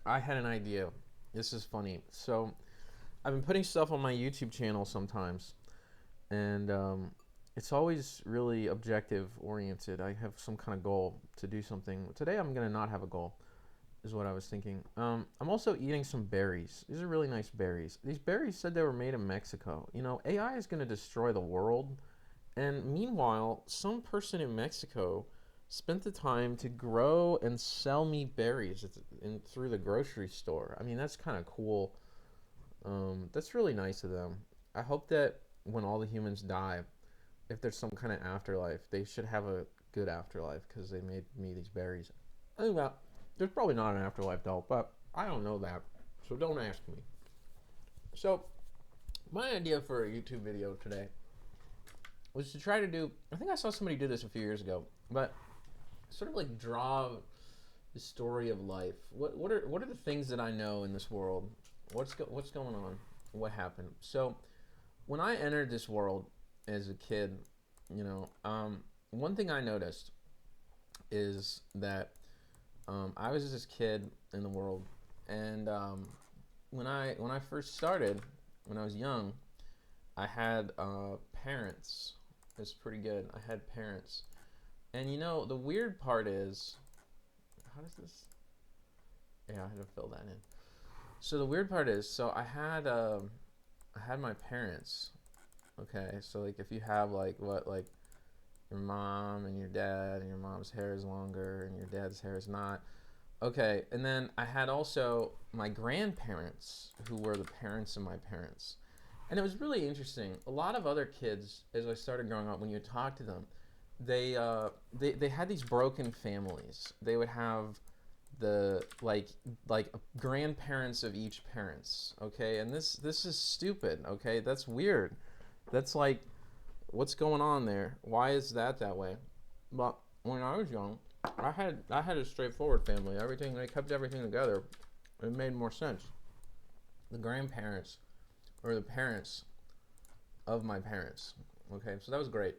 I had an idea. This is funny. So I've been putting stuff on my YouTube channel sometimes, and it's always really objective oriented. I have some kind of goal to do something. Today I'm gonna not have a goal, is what I was thinking. I'm also eating some berries. These are really nice berries. These berries said they were made in Mexico. You know, AI is gonna destroy the world, and meanwhile, some person in Mexico spent the time to grow and sell me berries through the grocery store. I mean, that's kind of cool. That's really nice of them. I hope that when all the humans die, if there's some kind of afterlife, they should have a good afterlife because they made me these berries. I think that there's probably not an afterlife though, but I don't know that, so don't ask me. So, my idea for a YouTube video today was to try to do. I think I saw somebody do this a few years ago, but sort of like draw the story of life. What are the things that I know in this world? What's going on? What happened? So when I entered this world as a kid, you know, one thing I noticed is that I was this kid in the world, and when I first started, when I was young, I had parents. It's pretty good. I had parents, and you know the weird part is, how does this? Yeah, I had to fill that in. So the weird part is, so I had my parents. Okay, so like if you have like your mom and your dad, and your mom's hair is longer and your dad's hair is not. Okay, and then I had also my grandparents who were the parents of my parents. And it was really interesting. A lot of other kids, as I started growing up, when you talk to them, they had these broken families. They would have the like grandparents of each parents. Okay, and this is stupid. Okay, that's weird. That's like, what's going on there? Why is that way? But when I was young, I had a straightforward family. Everything, they kept everything together. It made more sense. The grandparents or the parents of my parents. Okay, so that was great.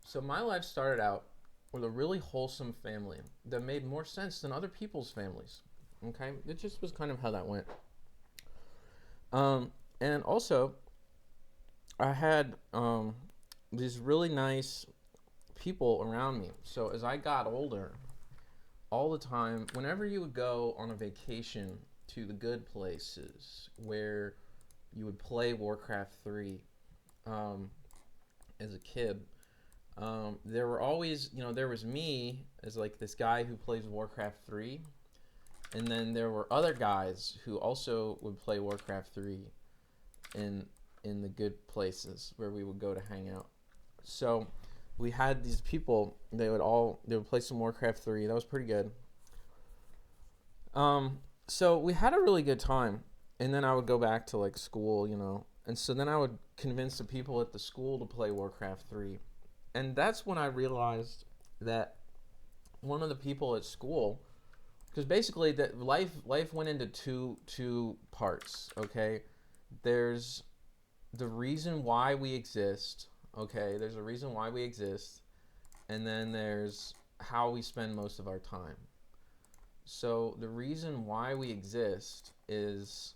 So my life started out with a really wholesome family that made more sense than other people's families. Okay, it just was kind of how that went. Um, and also, I had these really nice people around me. So as I got older, all the time, whenever you would go on a vacation to the good places where you would play Warcraft 3 um, as a kid, there were always, you know, there was me as like this guy who plays Warcraft 3, and then there were other guys who also would play Warcraft 3 in in the good places where we would go to hang out. So we had these people. They would play some Warcraft 3. That was pretty good. So we had a really good time, and then I would go back to like school, you know, and so then I would convince the people at the school to play Warcraft 3, and that's when I realized that one of the people at school, because basically that life went into two parts. Okay, there's the reason why we exist. Okay, there's a reason why we exist, and then there's how we spend most of our time. So the reason why we exist is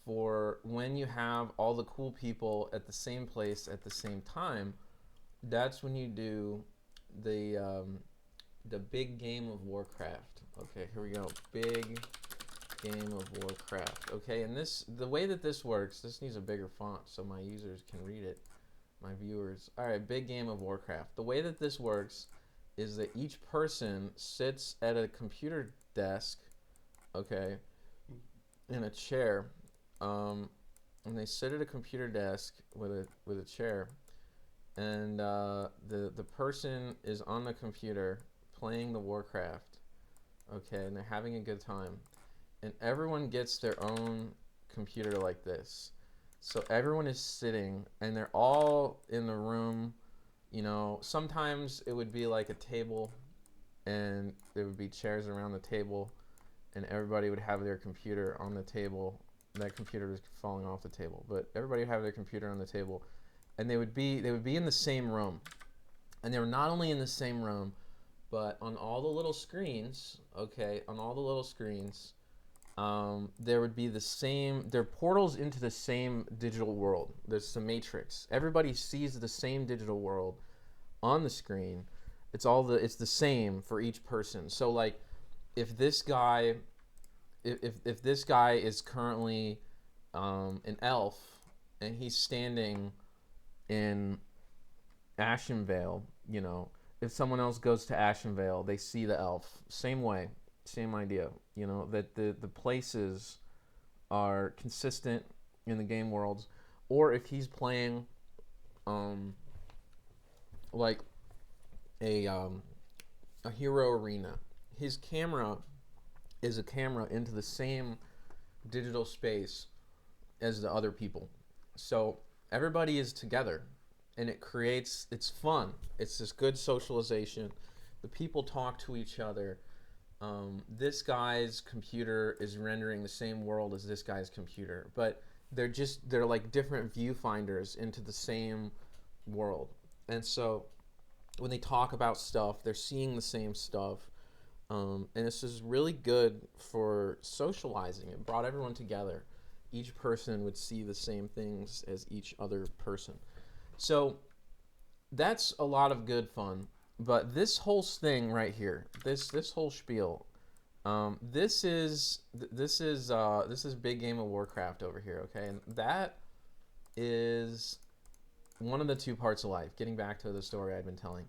for when you have all the cool people at the same place at the same time. That's when you do the the big game of Warcraft. Okay, here we go. Big game of Warcraft. Okay, and the way that this works, this needs a bigger font so my users can read it, my viewers. All right, big game of Warcraft. The way that this works is that each person sits at a computer desk, okay, in a chair, and they sit at a computer desk with a chair, and the person is on the computer playing the Warcraft, okay, and they're having a good time, and everyone gets their own computer like this. So everyone is sitting, and they're all in the room. You know, sometimes it would be like a table, and there would be chairs around the table, and everybody would have their computer on the table. That computer was falling off the table, but everybody would have their computer on the table, and they would be in the same room, and they were not only in the same room, but on all the little screens. Okay, on all the little screens, there would be the same, there are portals into the same digital world. There's the matrix. Everybody sees the same digital world on the screen. It's the same for each person. So like if this guy if this guy is currently an elf and he's standing in Ashenvale, you know, if someone else goes to Ashenvale, they see the elf. Same way, same idea. You know, that the places are consistent in the game worlds. Or if he's playing like a hero arena, his camera is a camera into the same digital space as the other people. So everybody is together and it's fun. It's this good socialization. The people talk to each other. This guy's computer is rendering the same world as this guy's computer, but they're like different viewfinders into the same world. And so when they talk about stuff, they're seeing the same stuff. And this is really good for socializing. It brought everyone together. Each person would see the same things as each other person. So that's a lot of good fun. But this whole thing right here, this whole spiel, this is big game of Warcraft over here, okay? And that is one of the two parts of life. Getting back to the story I've been telling,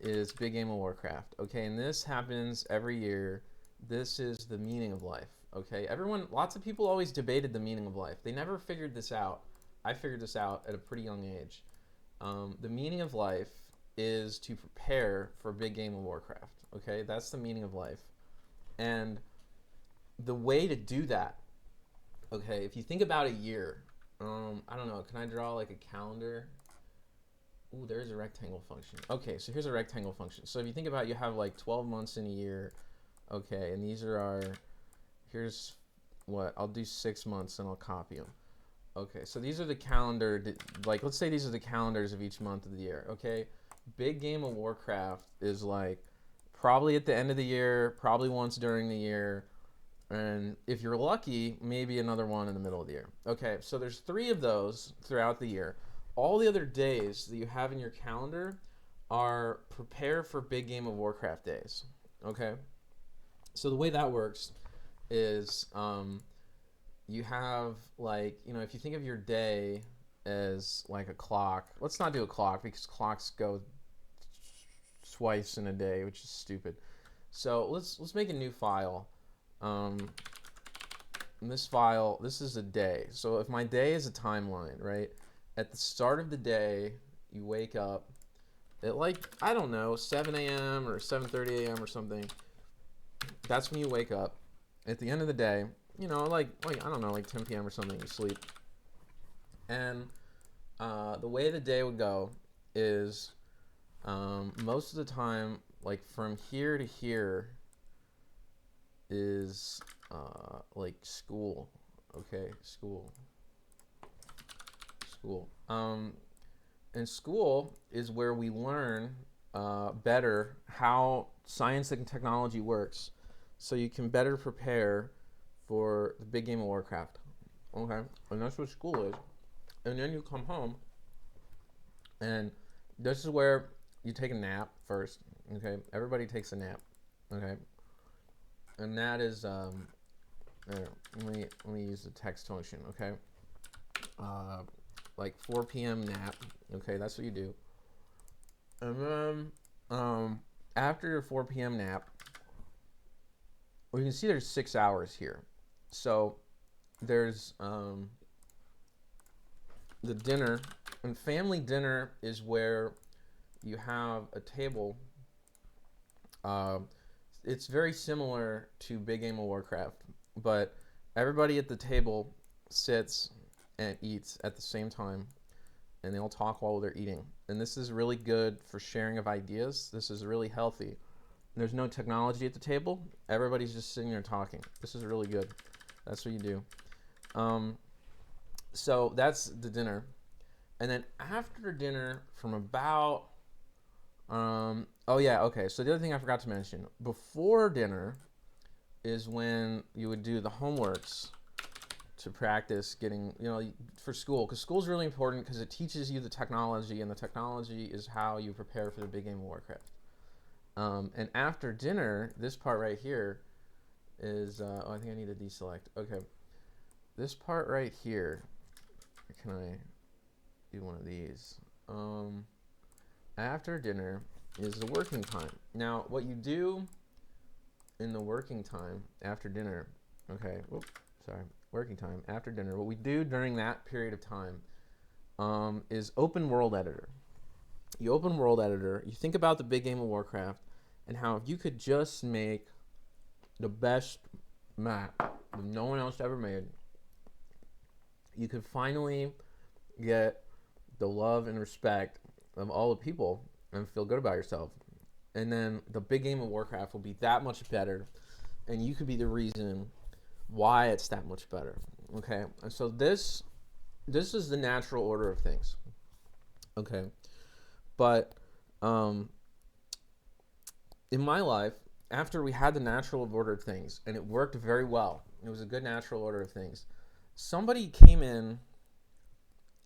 is big game of Warcraft, okay? And this happens every year. This is the meaning of life, okay? Lots of people always debated the meaning of life. They never figured this out. I figured this out at a pretty young age. The meaning of life is to prepare for a big game of Warcraft, okay? That's the meaning of life. And the way to do that, okay, if you think about a year, I don't know, can I draw like a calendar? Ooh, there's a rectangle function. Okay, so here's a rectangle function. So if you think about it, you have like 12 months in a year, okay, and these are here's what, I'll do 6 months and I'll copy them. Okay, so these are the calendar, like let's say these are the calendars of each month of the year, okay? Big game of Warcraft is like probably at the end of the year, probably once during the year, and if you're lucky, maybe another one in the middle of the year. Okay, so there's 3 of those throughout the year. All the other days that you have in your calendar are prepare for big game of Warcraft days, okay? So the way that works is you have like, you know, if you think of your day as like a clock, let's not do a clock because clocks go twice in a day, which is stupid. So let's make a new file. This file, this is a day. So if my day is a timeline, right? At the start of the day, you wake up at like, I don't know, 7 a.m. or 7:30 a.m. or something. That's when you wake up. At the end of the day, you know, like I don't know, like 10 p.m. or something, you sleep. And the way the day would go is most of the time, like from here to here is like school, okay, school. And school is where we learn better how science and technology works, so you can better prepare for the big game of Warcraft. Okay, and that's what school is. And then you come home, and this is where you take a nap first. Okay, everybody takes a nap. Okay, and that is let me use the text function. Okay, like 4 p.m. nap. Okay, that's what you do. And then after your 4 p.m. nap, well, you can see there's 6 hours here. So there's the dinner, and family dinner is where you have a table. It's very similar to Big Game of Warcraft, but everybody at the table sits and eats at the same time, and they all talk while they're eating. And this is really good for sharing of ideas. This is really healthy. There's no technology at the table. Everybody's just sitting there talking. This is really good. That's what you do. So that's the dinner. And then after dinner, from about, oh yeah, okay. So the other thing I forgot to mention, before dinner is when you would do the homeworks to practice getting, for school, because school is really important because it teaches you the technology, and the technology is how you prepare for the big game of Warcraft. And after dinner, this part right here is, I think I need to deselect. Okay. This part right here, can I do one of these? After dinner is the working time. Now, what you do in the working time after dinner, okay, working time after dinner, what we do during that period of time is open world editor. You open world editor, you think about the big game of Warcraft, and how if you could just make the best map that no one else ever made, you could finally get the love and respect of all the people and feel good about yourself. And then the big game of Warcraft will be that much better, and you could be the reason why it's that much better. Okay, and so this is the natural order of things. Okay, but in my life, after we had the natural order of things, and it worked very well, it was a good natural order of things, somebody came in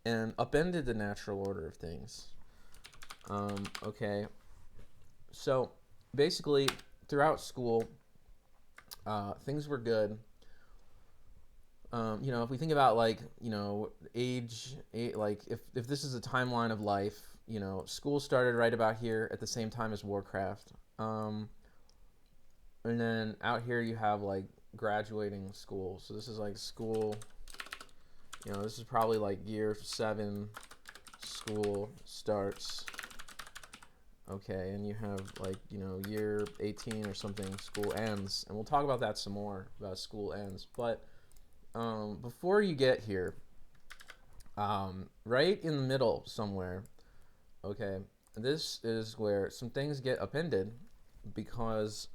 and upended the natural order of things. Okay, so basically throughout school, things were good. If we think about age, like if this is a timeline of life, school started right about here at the same time as Warcraft. And then out here you have like graduating school. So this is like school, this is probably like year 7 school starts. Okay, and you have like, year 18 or something, school ends. And we'll talk about that some more, about school ends. But before you get here, right in the middle somewhere, okay, this is where some things get upended because,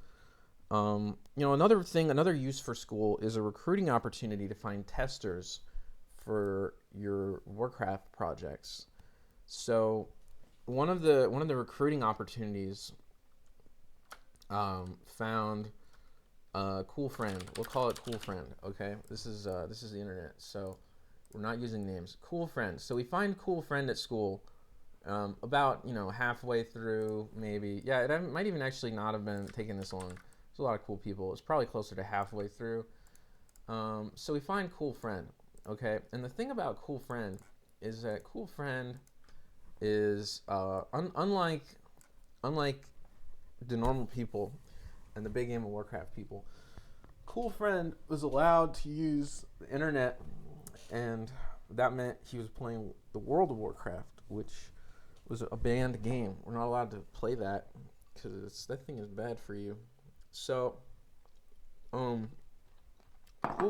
another use for school is a recruiting opportunity to find testers for your Warcraft projects. So one of the recruiting opportunities found a cool friend. We'll call it Cool Friend. Okay, this is the internet, so we're not using names. Cool Friend. So we find Cool Friend at school. About halfway through, maybe. Yeah, it might even actually not have been taking this long. There's a lot of cool people. It's probably closer to halfway through. So we find Cool Friend. Okay, and the thing about Cool Friend is that Cool Friend is unlike the normal people and the big game of Warcraft people. Cool Friend was allowed to use the internet, and that meant he was playing the World of Warcraft, which was a banned game. We're not allowed to play that because that thing is bad for you. So, Cool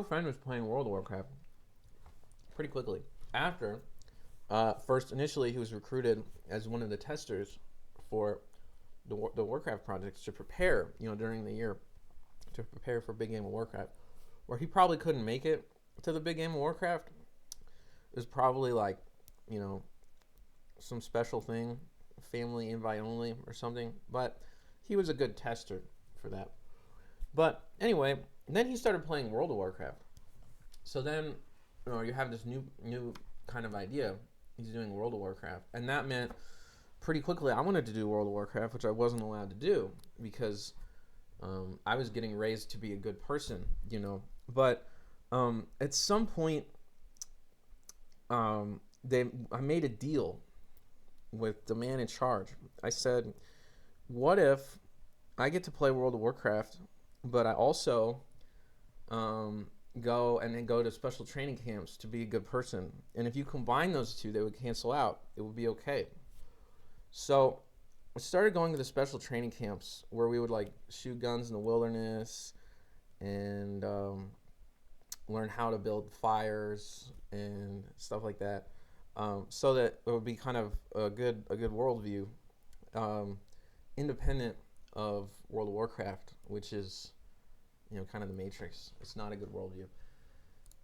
Friend was playing World of Warcraft pretty quickly. After, initially he was recruited as one of the testers for the Warcraft projects to prepare, during the year, to prepare for big game of Warcraft, where he probably couldn't make it to the big game of Warcraft. It was probably like, some special thing, family invite only or something, but he was a good tester for that. But anyway, then he started playing World of Warcraft. So then, you have this new kind of idea. He's doing World of Warcraft, and that meant pretty quickly I wanted to do World of Warcraft, which I wasn't allowed to do because I was getting raised to be a good person, But at some point, I made a deal with the man in charge. I said, what if I get to play World of Warcraft, but I also go to special training camps to be a good person? And if you combine those two, they would cancel out. It would be okay. So I started going to the special training camps where we would like shoot guns in the wilderness and learn how to build fires and stuff like that. So that it would be kind of a good worldview, independent of World of Warcraft, which is, kind of the Matrix. It's not a good worldview.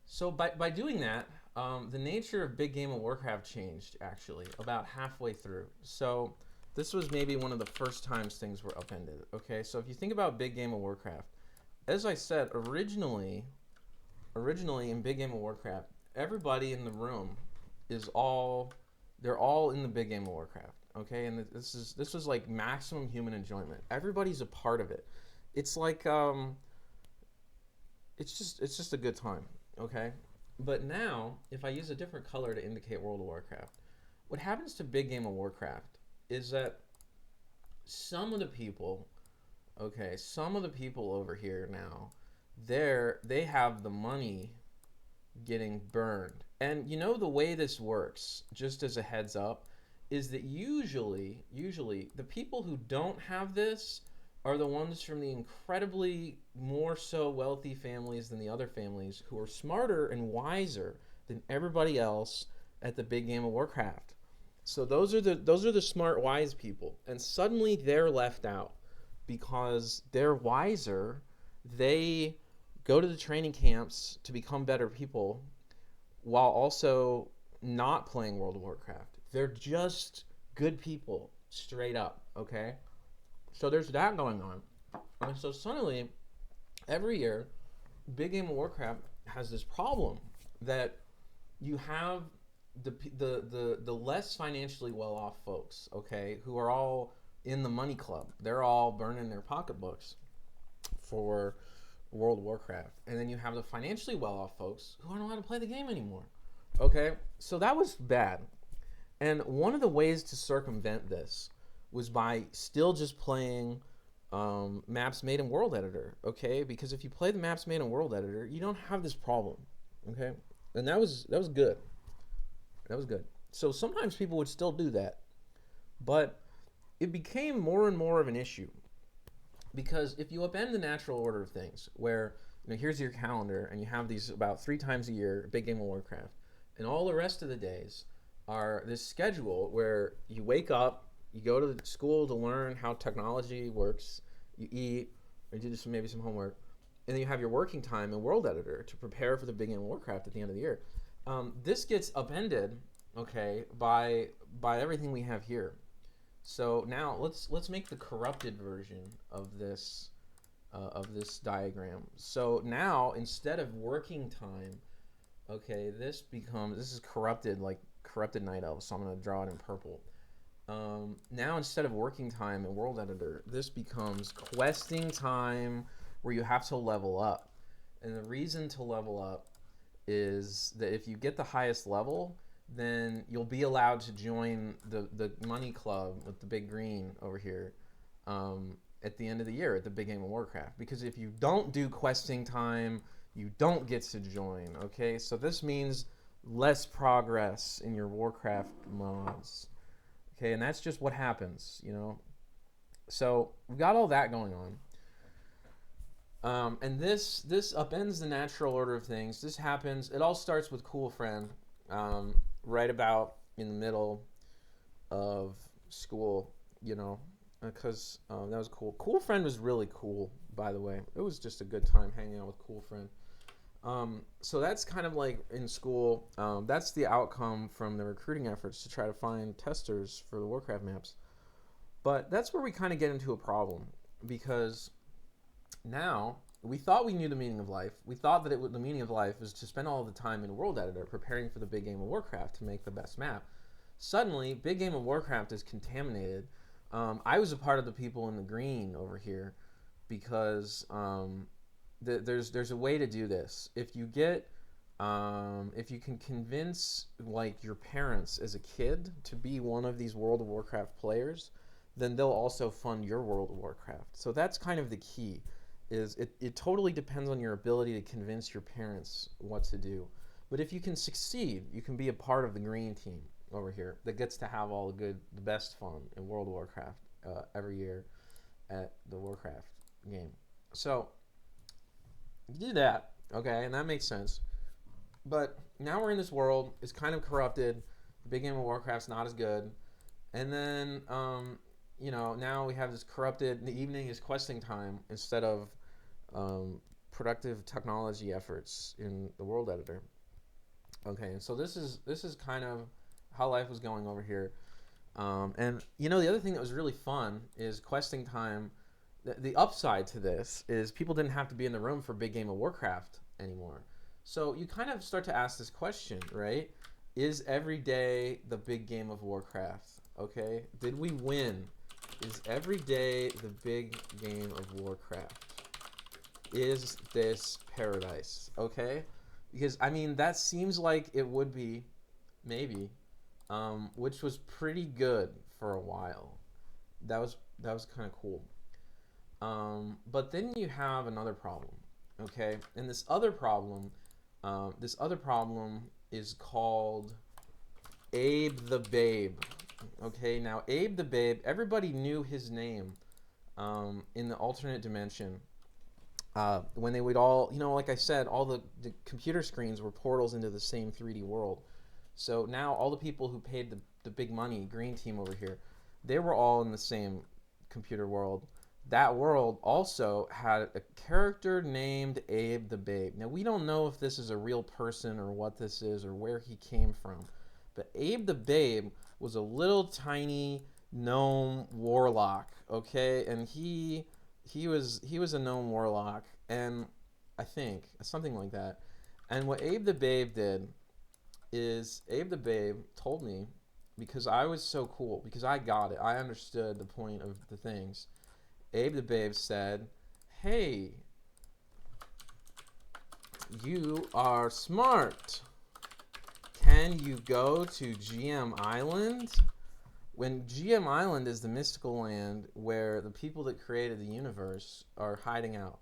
So by doing that, the nature of big game of Warcraft changed actually about halfway through. So this was maybe one of the first times things were upended. Okay, so if you think about big game of Warcraft, as I said, originally in Big Game of Warcraft, everybody in the room is all they're all in the Big Game of Warcraft. Okay, and this was like maximum human enjoyment. Everybody's a part of it. It's like it's just a good time. Okay, but now if I use a different color to indicate World of Warcraft, what happens to Big Game of Warcraft is that some of the people, okay, some of the people over here now, they have the money getting burned. And you know the way this works, just as a heads up, is that usually the people who don't have this are the ones from the incredibly more so wealthy families than the other families who are smarter and wiser than everybody else at the Big Game of Warcraft. So those are the smart wise people, and suddenly they're left out because they're wiser. They go to the training camps to become better people while also not playing World of Warcraft. They're just good people, straight up, okay? So there's that going on. And so suddenly, every year, Big Game of Warcraft has this problem that you have the less financially well off folks, okay, who are all in the money club. They're all burning their pocketbooks for World of Warcraft. And then you have the financially well off folks who aren't allowed to play the game anymore. Okay? So that was bad. And one of the ways to circumvent this was by still just playing maps made in World Editor, okay? Because if you play the maps made in World Editor, you don't have this problem, okay? And that was good. That was good. So sometimes people would still do that, but it became more and more of an issue because if you upend the natural order of things, where here's your calendar and you have these about 3 times a year, Big Game of Warcraft, and all the rest of the days are this schedule where you wake up, you go to the school to learn how technology works, you eat, or do maybe some homework, and then you have your working time in World Editor to prepare for the Big Game of Warcraft at the end of the year. This gets upended, okay, by everything we have here. So now let's make the corrupted version of this diagram. So now instead of working time, okay, this is corrupted, like corrupted night elves. So I'm going to draw it in purple. Now instead of working time in World Editor, this becomes questing time, where you have to level up. And the reason to level up is that if you get the highest level, then you'll be allowed to join the money club with the big green over here at the end of the year at the Big Game of Warcraft. Because if you don't do questing time, you don't get to join, okay? So this means less progress in your Warcraft mods, okay? And that's just what happens, So we've got all that going on. And this upends the natural order of things. This happens, it all starts with Cool Friend, right about in the middle of school, because that was cool. Cool Friend was really cool, by the way. It was just a good time hanging out with Cool Friend. So that's kind of like in school. That's the outcome from the recruiting efforts to try to find testers for the Warcraft maps. But that's where we kind of get into a problem, because now we thought we knew the meaning of life. We thought that the meaning of life was to spend all the time in World Editor preparing for the Big Game of Warcraft to make the best map. Suddenly, Big Game of Warcraft is contaminated. I was a part of the people in the green over here because there's a way to do this. If you can convince like your parents as a kid to be one of these World of Warcraft players, then they'll also fund your World of Warcraft. So that's kind of the key. It totally depends on your ability to convince your parents what to do. But if you can succeed, you can be a part of the green team over here that gets to have all the best fun in World of Warcraft every year at the Warcraft game. So you do that, okay, and that makes sense. But now we're in this world. It's kind of corrupted. The Big Game of Warcraft's not as good. And then, now we have this corrupted, in the evening is questing time instead of productive technology efforts in the World Editor. Okay, and so this is kind of how life was going over here. And the other thing that was really fun is questing time the upside to this is people didn't have to be in the room for big game of Warcraft anymore. So you kind of start to ask this question, right? Is every day the big game of Warcraft? Okay, did we win? Is every day the big game of Warcraft? Is this paradise? Okay, because I mean that seems like it would be, maybe, which was pretty good for a while. That was kind of cool. But then you have another problem, okay? And this other problem is called Abe the Babe. Okay, now Abe the Babe, everybody knew his name in the alternate dimension. When they would all, like I said, all the computer screens were portals into the same 3D world. So now all the people who paid the big money, green team over here, they were all in the same computer world. That world also had a character named Abe the Babe. Now, we don't know if this is a real person or what this is or where he came from, but Abe the Babe was a little tiny gnome warlock, okay? And he was a gnome warlock, and I think something like that. And what Abe the Babe did is Abe the Babe told me, because I was so cool, because I got it, I understood the point of the things. Abe the Babe said, "Hey, you are smart. Can you go to GM Island?" When GM Island is the mystical land where the people that created the universe are hiding out.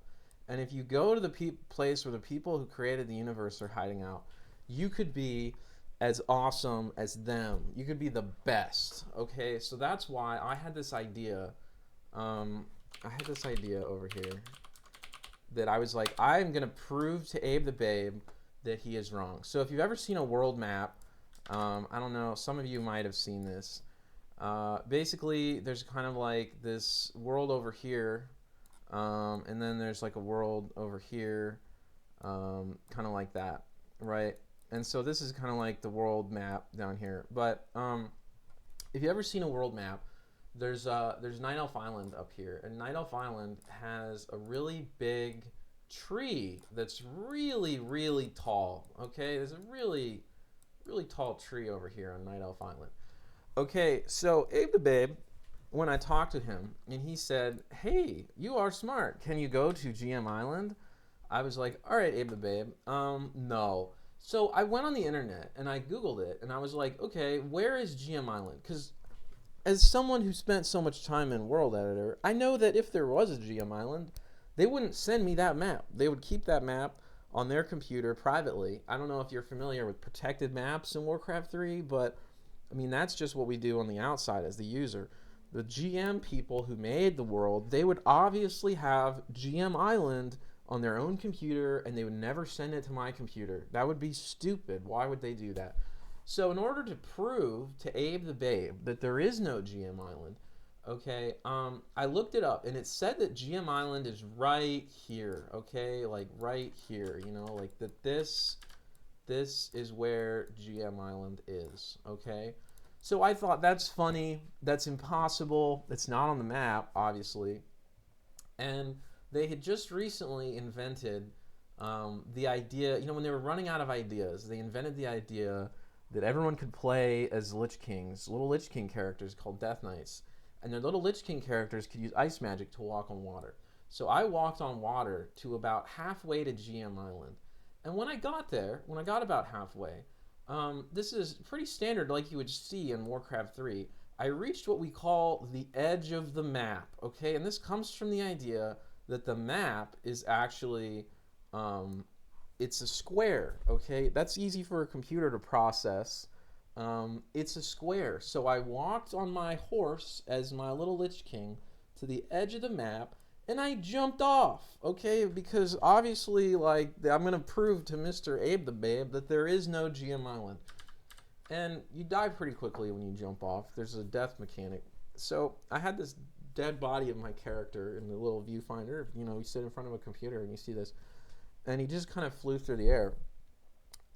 And if you go to the place where the people who created the universe are hiding out, you could be as awesome as them. You could be the best. Okay, so that's why I had this idea. Over here that I was like, I'm going to prove to Abe the Babe that he is wrong. So if you've ever seen a world map, I don't know, some of you might have seen this. Basically, there's kind of like this world over here, and then there's like a world over here, kind of like that, right? And so this is kind of like the world map down here. But if you've ever seen a world map, there's Night Elf Island up here, and Night Elf Island has a really big tree that's really, really tall. Okay, there's a really, really tall tree over here on Night Elf Island. Okay, so Abe the Babe, when I talked to him, and he said, "Hey, you are smart. Can you go to GM Island?" I was like, "All right, Abe the Babe. No." So I went on the internet and I Googled it, and I was like, "Okay, where is GM Island?" Because as someone who spent so much time in World Editor, I know that if there was a GM Island, they wouldn't send me that map. They would keep that map on their computer privately. I don't know if you're familiar with protected maps in Warcraft 3, but I mean, that's just what we do on the outside as the user. The GM people who made the world, they would obviously have GM Island on their own computer, and they would never send it to my computer. That would be stupid. Why would they do that? So in order to prove to Abe the Babe that there is no GM Island, okay, I looked it up, and it said that GM Island is right here, okay, like right here, like that this is where GM Island is, okay? So I thought, that's funny, that's impossible, it's not on the map, obviously. And they had just recently invented the idea, when they were running out of ideas, they invented the idea that everyone could play as Lich Kings, little Lich King characters called Death Knights. And their little Lich King characters could use ice magic to walk on water. So I walked on water to about halfway to GM Island. And when I got about halfway, this is pretty standard like you would see in Warcraft 3. I reached what we call the edge of the map, okay? And this comes from the idea that the map is actually, it's a square, okay? That's easy for a computer to process. It's a square. So I walked on my horse as my little Lich King to the edge of the map, and I jumped off, okay? Because obviously, like, I'm going to prove to Mr. Abe the Babe that there is no GM Island. And you die pretty quickly when you jump off. There's a death mechanic. So I had this dead body of my character in the little viewfinder. You sit in front of a computer and you see this. And he just kind of flew through the air.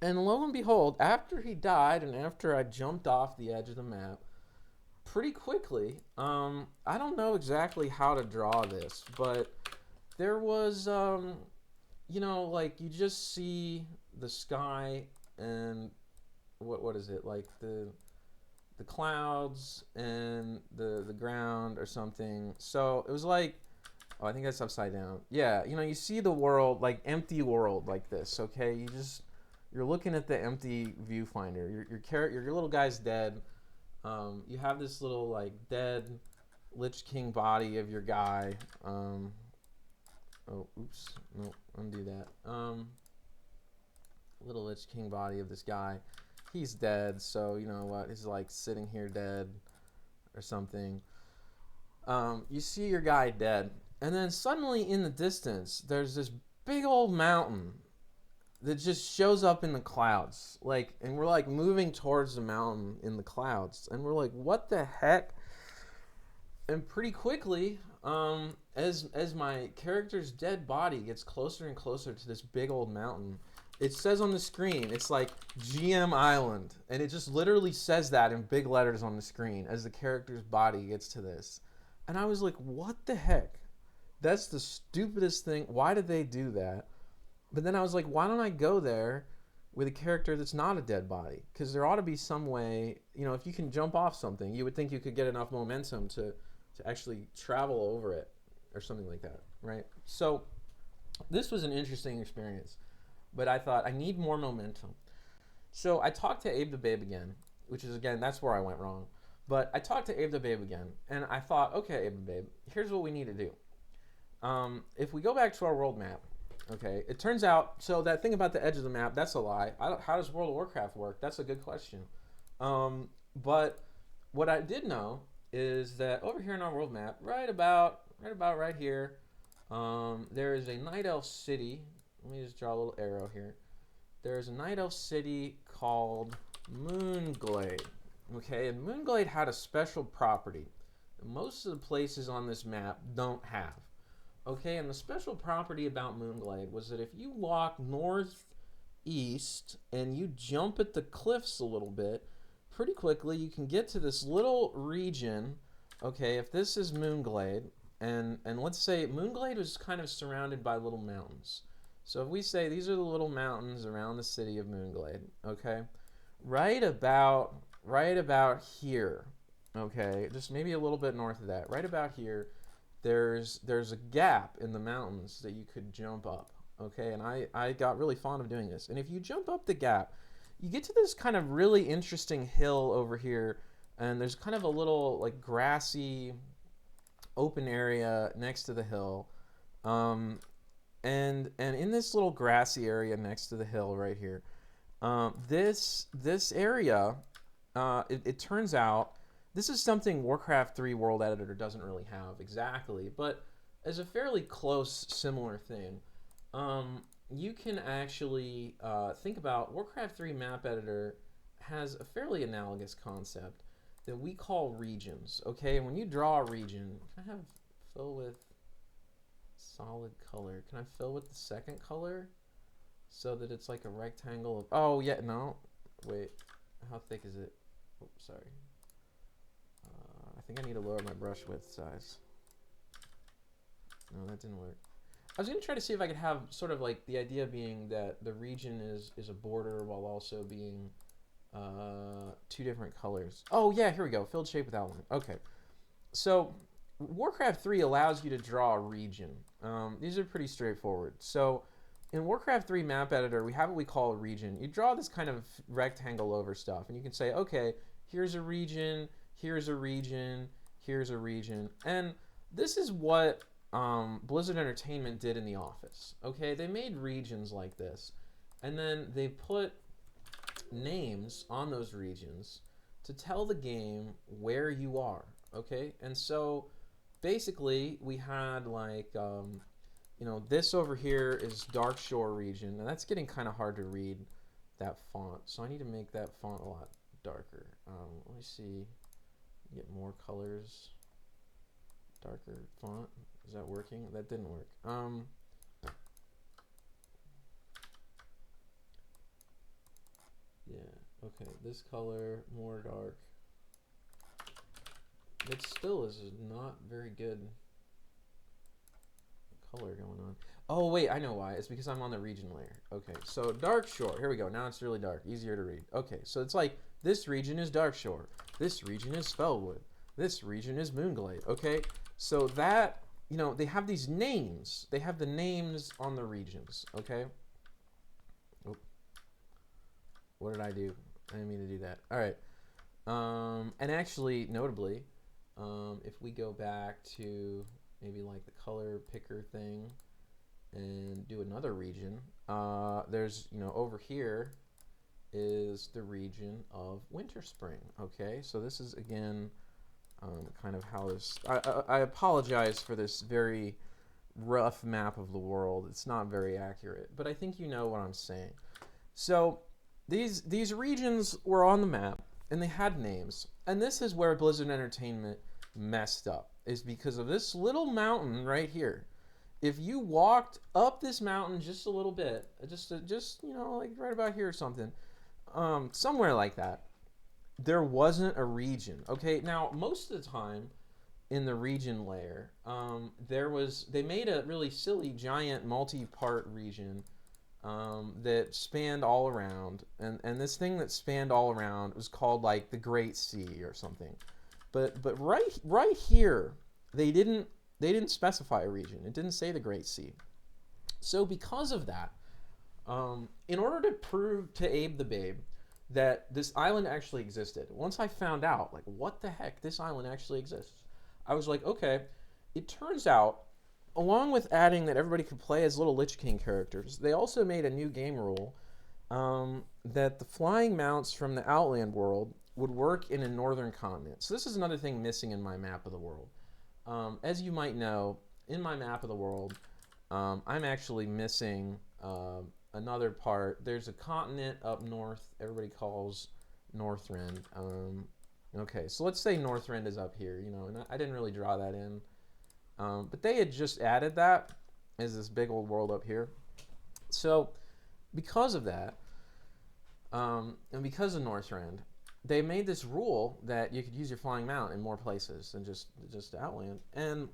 And lo and behold, after he died and after I jumped off the edge of the map, pretty quickly, I don't know exactly how to draw this, but there was, you know, like you just see the sky and what is it, like the clouds and the ground or something. So it was like, oh, I think that's upside down. Yeah, you know, you see the world, like empty world like this. Okay, you're looking at the empty viewfinder. Your little guy's dead. You have this little like dead Lich King body of your guy. Oh, oops, no, undo that. Little Lich King body of this guy. He's dead, so you know what? He's like sitting here dead or something. You see your guy dead, and then suddenly in the distance, there's this big old mountain that just shows up in the clouds. Like, and we're like moving towards the mountain in the clouds, and we're like, what the heck? And pretty quickly, as my character's dead body gets closer and closer to this big old mountain, it says on the screen, it's like GM Island, and it just literally says that in big letters on the screen as the character's body gets to this. And I was like, what the heck? That's the stupidest thing. Why did they do that? But then I was like, why don't I go there with a character that's not a dead body? Because there ought to be some way, you know, if you can jump off something, you would think you could get enough momentum to actually travel over it or something like that, right? So this was an interesting experience, but I thought I need more momentum. So I talked to Abe the Babe again, which is, again, that's where I went wrong. But I talked to Abe the Babe again, and I thought, okay, Abe the Babe, here's what we need to do. If we go back to our world map, okay, it turns out, so that thing about the edge of the map, that's a lie. How does World of Warcraft work? That's a good question. But what I did know is that over here in our world map, right about right here, there is a Night Elf city. Let me just draw a little arrow here. There's a Night Elf city called Moonglade. Okay, and Moonglade had a special property that most of the places on this map don't have. Okay, and the special property about Moonglade was that if you walk northeast and you jump at the cliffs a little bit, pretty quickly you can get to this little region. Okay, if this is Moonglade, and let's say Moonglade was kind of surrounded by little mountains. So if we say these are the little mountains around the city of Moonglade, okay, right about here, okay, just maybe a little bit north of that, right about here, there's a gap in the mountains that you could jump up, okay, and I got really fond of doing this. And if you jump up the gap, you get to this kind of really interesting hill over here, and there's kind of a little like grassy open area next to the hill, and in this little grassy area next to the hill right here, this area, it turns out this is something Warcraft 3 World Editor doesn't really have exactly, but as a fairly close similar thing, you can actually think about Warcraft 3 Map Editor has a fairly analogous concept that we call regions. Okay, and when you draw a region, can I have fill with solid color? Can I fill with the second color so that it's like a rectangle of, oh yeah, no, wait, how thick is it? Oops, sorry. I think I need to lower my brush width size. No, that didn't work. I was going to try to see if I could have sort of like the idea being that the region is a border while also being two different colors. Oh yeah, here we go. Filled shape with outline. Okay. So Warcraft 3 allows you to draw a region. These are pretty straightforward. So in Warcraft 3 Map Editor, we have what we call a region. You draw this kind of rectangle over stuff, and you can say, okay, here's a region, here's a region, here's a region. And this is what Blizzard Entertainment did in The Office. Okay, they made regions like this, and then they put names on those regions to tell the game where you are. Okay, and so basically we had like you know, this over here is Dark Shore region, and that's getting kind of hard to read, that font, so I need to make that font a lot darker. Let me see, get more colors, darker font. Is that working? That didn't work. Yeah, okay, this color, more dark. It still is not very good color going on. Oh wait, I know why. It's because I'm on the region layer. Okay, so Dark Shore. Here we go. Now it's really dark, easier to read. Okay, so it's like this region is Dark Shore. This region is Spellwood. This region is Moonglade. Okay, so that, you know, they have these names. They have the names on the regions. Okay. Oh, what did I do? I didn't mean to do that. All right. And actually, notably, if we go back to maybe like the color picker thing and do another region, there's, you know, over here is the region of Winter Spring. Okay, so this is again kind of how this. I apologize for this very rough map of the world. It's not very accurate, but I think you know what I'm saying. So these regions were on the map and they had names, and this is where Blizzard Entertainment messed up, is because of this little mountain right here. If you walked up this mountain just a little bit, just you know, like right about here or something, somewhere like that, there wasn't a region. Okay, now most of the time in the region layer, they made a really silly giant multi-part region that spanned all around, and this thing that spanned all around was called like the Great Sea or something. But right here, they didn't specify a region. It didn't say the Great Sea. So because of that, in order to prove to Abe the Babe that this island actually existed, once I found out, like, what the heck, this island actually exists, I was like, okay, it turns out, along with adding that everybody could play as little Lich King characters, they also made a new game rule that the flying mounts from the Outland world would work in a northern continent. So this is another thing missing in my map of the world. As you might know, in my map of the world, I'm actually missing another part. There's a continent up north everybody calls Northrend. Okay, so let's say Northrend is up here, you know, and I didn't really draw that in. But they had just added that as this big old world up here. So because of that, and because of Northrend, they made this rule that you could use your flying mount in more places than just Outland. And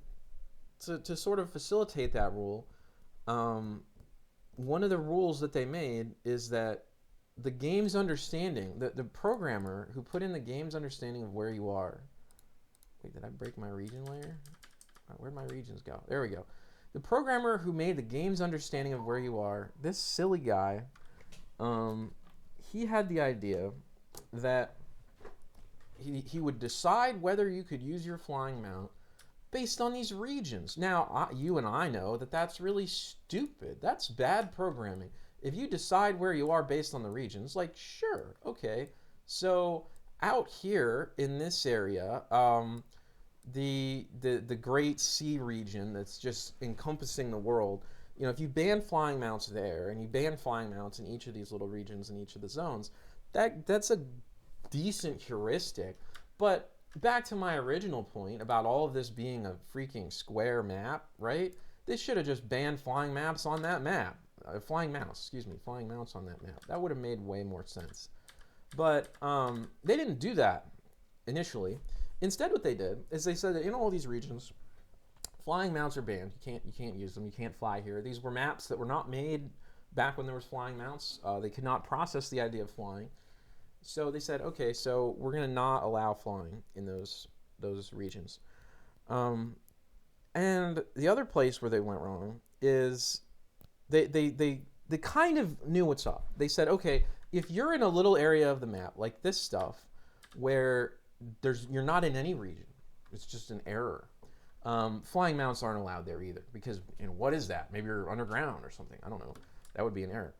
to sort of facilitate that rule, one of the rules that they made is that the game's understanding, the programmer who put in the game's understanding of where you are. Wait, did I break my region layer? Where'd my regions go? There we go. The programmer who made the game's understanding of where you are, this silly guy, he had the idea that he would decide whether you could use your flying mount based on these regions. Now, you and I know that that's really stupid. That's bad programming. If you decide where you are based on the regions, like, sure, okay. So out here in this area, the Great Sea region that's just encompassing the world, you know, if you ban flying mounts there and you ban flying mounts in each of these little regions in each of the zones, that's a decent heuristic. But back to my original point about all of this being a freaking square map, right? They should have just banned flying maps on that map. Flying mounts on that map. That would have made way more sense. But they didn't do that initially. Instead, what they did is they said that in all these regions, flying mounts are banned. You can't use them. You can't fly here. These were maps that were not made back when there was flying mounts. They could not process the idea of flying. So they said, okay, so we're going to not allow flying in those regions. And the other place where they went wrong is they kind of knew what's up. They said, okay, if you're in a little area of the map, like this stuff, where you're not in any region, it's just an error. Flying mounts aren't allowed there either, because, you know, what is that? Maybe you're underground or something. I don't know. That would be an error.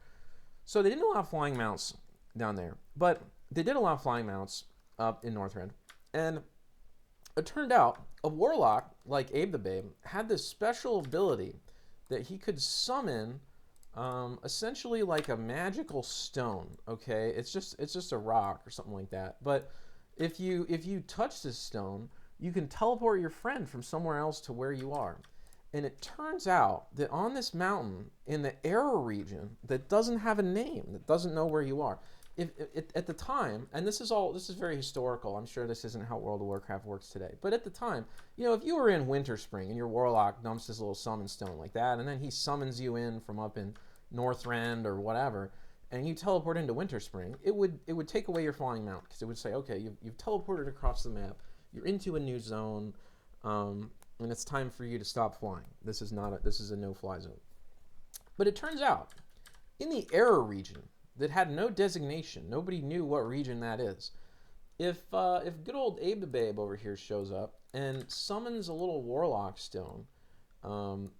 So they didn't allow flying mounts down there, but they did allow flying mounts up in Northrend. And it turned out a warlock like Abe the Babe had this special ability that he could summon essentially like a magical stone. Okay, it's just a rock or something like that. But if you touch this stone, you can teleport your friend from somewhere else to where you are. And it turns out that on this mountain in the error region that doesn't have a name, that doesn't know where you are, at the time, and this is very historical. I'm sure this isn't how World of Warcraft works today, but at the time, you know, if you were in Winterspring and your warlock dumps this little summon stone like that, and then he summons you in from up in Northrend or whatever, and you teleport into Winterspring, it would take away your flying mount, because it would say, okay, you've teleported across the map, you're into a new zone, and it's time for you to stop flying. This is a no-fly zone. But it turns out, in the error region that had no designation, nobody knew what region that is. If good old Abe the Babe over here shows up and summons a little warlock stone, and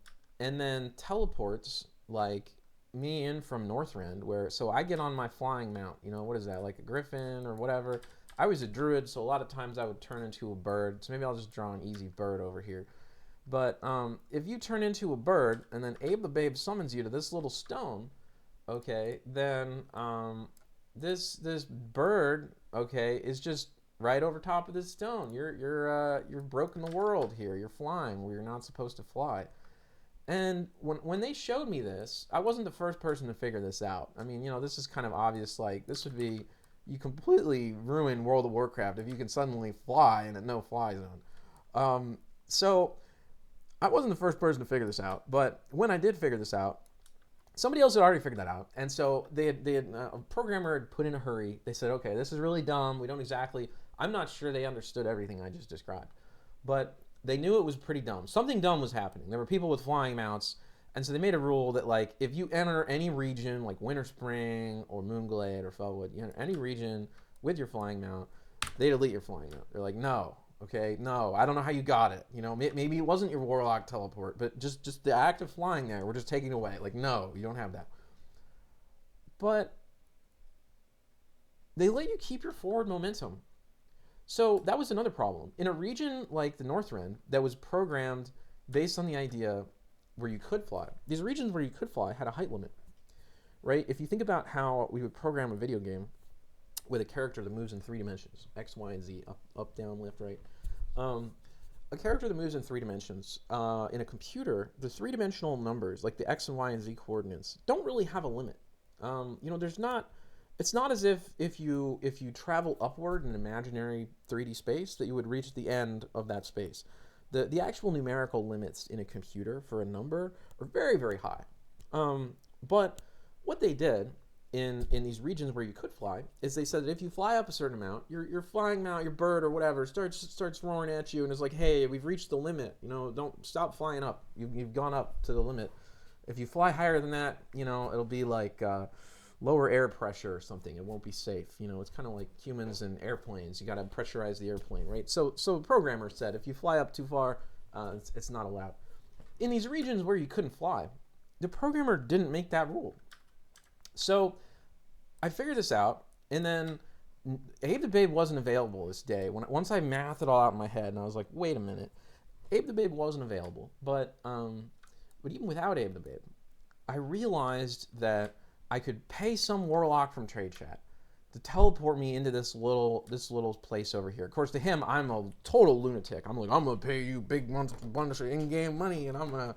then teleports like me in from Northrend, so I get on my flying mount, you know, what is that, like a griffin or whatever. I was a druid, so a lot of times I would turn into a bird, so maybe I'll just draw an easy bird over here. But if you turn into a bird and then Abe the Babe summons you to this little stone, okay, then this bird, okay, is just right over top of this stone. You're broken the world here. You're flying where you're not supposed to fly. And when they showed me this, I wasn't the first person to figure this out. I mean, you know, this is kind of obvious. Like, this would be, you completely ruin World of Warcraft if you can suddenly fly in a no-fly zone. So I wasn't the first person to figure this out, but when I did figure this out, somebody else had already figured that out, and so a programmer had put in a hurry. They said, okay, this is really dumb. We don't exactly, I'm not sure they understood everything I just described, but they knew it was pretty dumb. Something dumb was happening. There were people with flying mounts, and so they made a rule that, like, if you enter any region, like Winterspring or Moonglade or Fellwood, you enter any region with your flying mount, they delete your flying mount. They're like, no. Okay, no, I don't know how you got it. You know, maybe it wasn't your warlock teleport, but just the act of flying there, we're just taking it away. Like, no, you don't have that. But they let you keep your forward momentum. So that was another problem. In a region like the Northrend that was programmed based on the idea where you could fly, these regions where you could fly had a height limit, right? If you think about how we would program a video game with a character that moves in 3 dimensions, X, Y, and Z, up, down, left, right. A character that moves in 3 dimensions, in a computer, the 3-dimensional numbers, like the X and Y and Z coordinates, don't really have a limit. You know, it's not as if you travel upward in an imaginary 3D space that you would reach the end of that space. The actual numerical limits in a computer for a number are very, very high. But what they did in these regions where you could fly is they said that if you fly up a certain amount, your flying mount, your bird or whatever, starts roaring at you and is like, hey, we've reached the limit. You know, don't stop flying up. You've gone up to the limit. If you fly higher than that, you know, it'll be like lower air pressure or something. It won't be safe. You know, it's kind of like humans and airplanes. You got to pressurize the airplane, right? So the programmer said if you fly up too far, it's not allowed. In these regions where you couldn't fly, the programmer didn't make that rule. So I figured this out, and then Abe the Babe wasn't available this day. Once I mathed it all out in my head, and I was like, wait a minute, Abe the Babe wasn't available. But even without Abe the Babe, I realized that I could pay some warlock from Trade Chat to teleport me into this little place over here. Of course, to him, I'm a total lunatic. I'm like, I'm gonna pay you big bunch of in-game money, and I'm gonna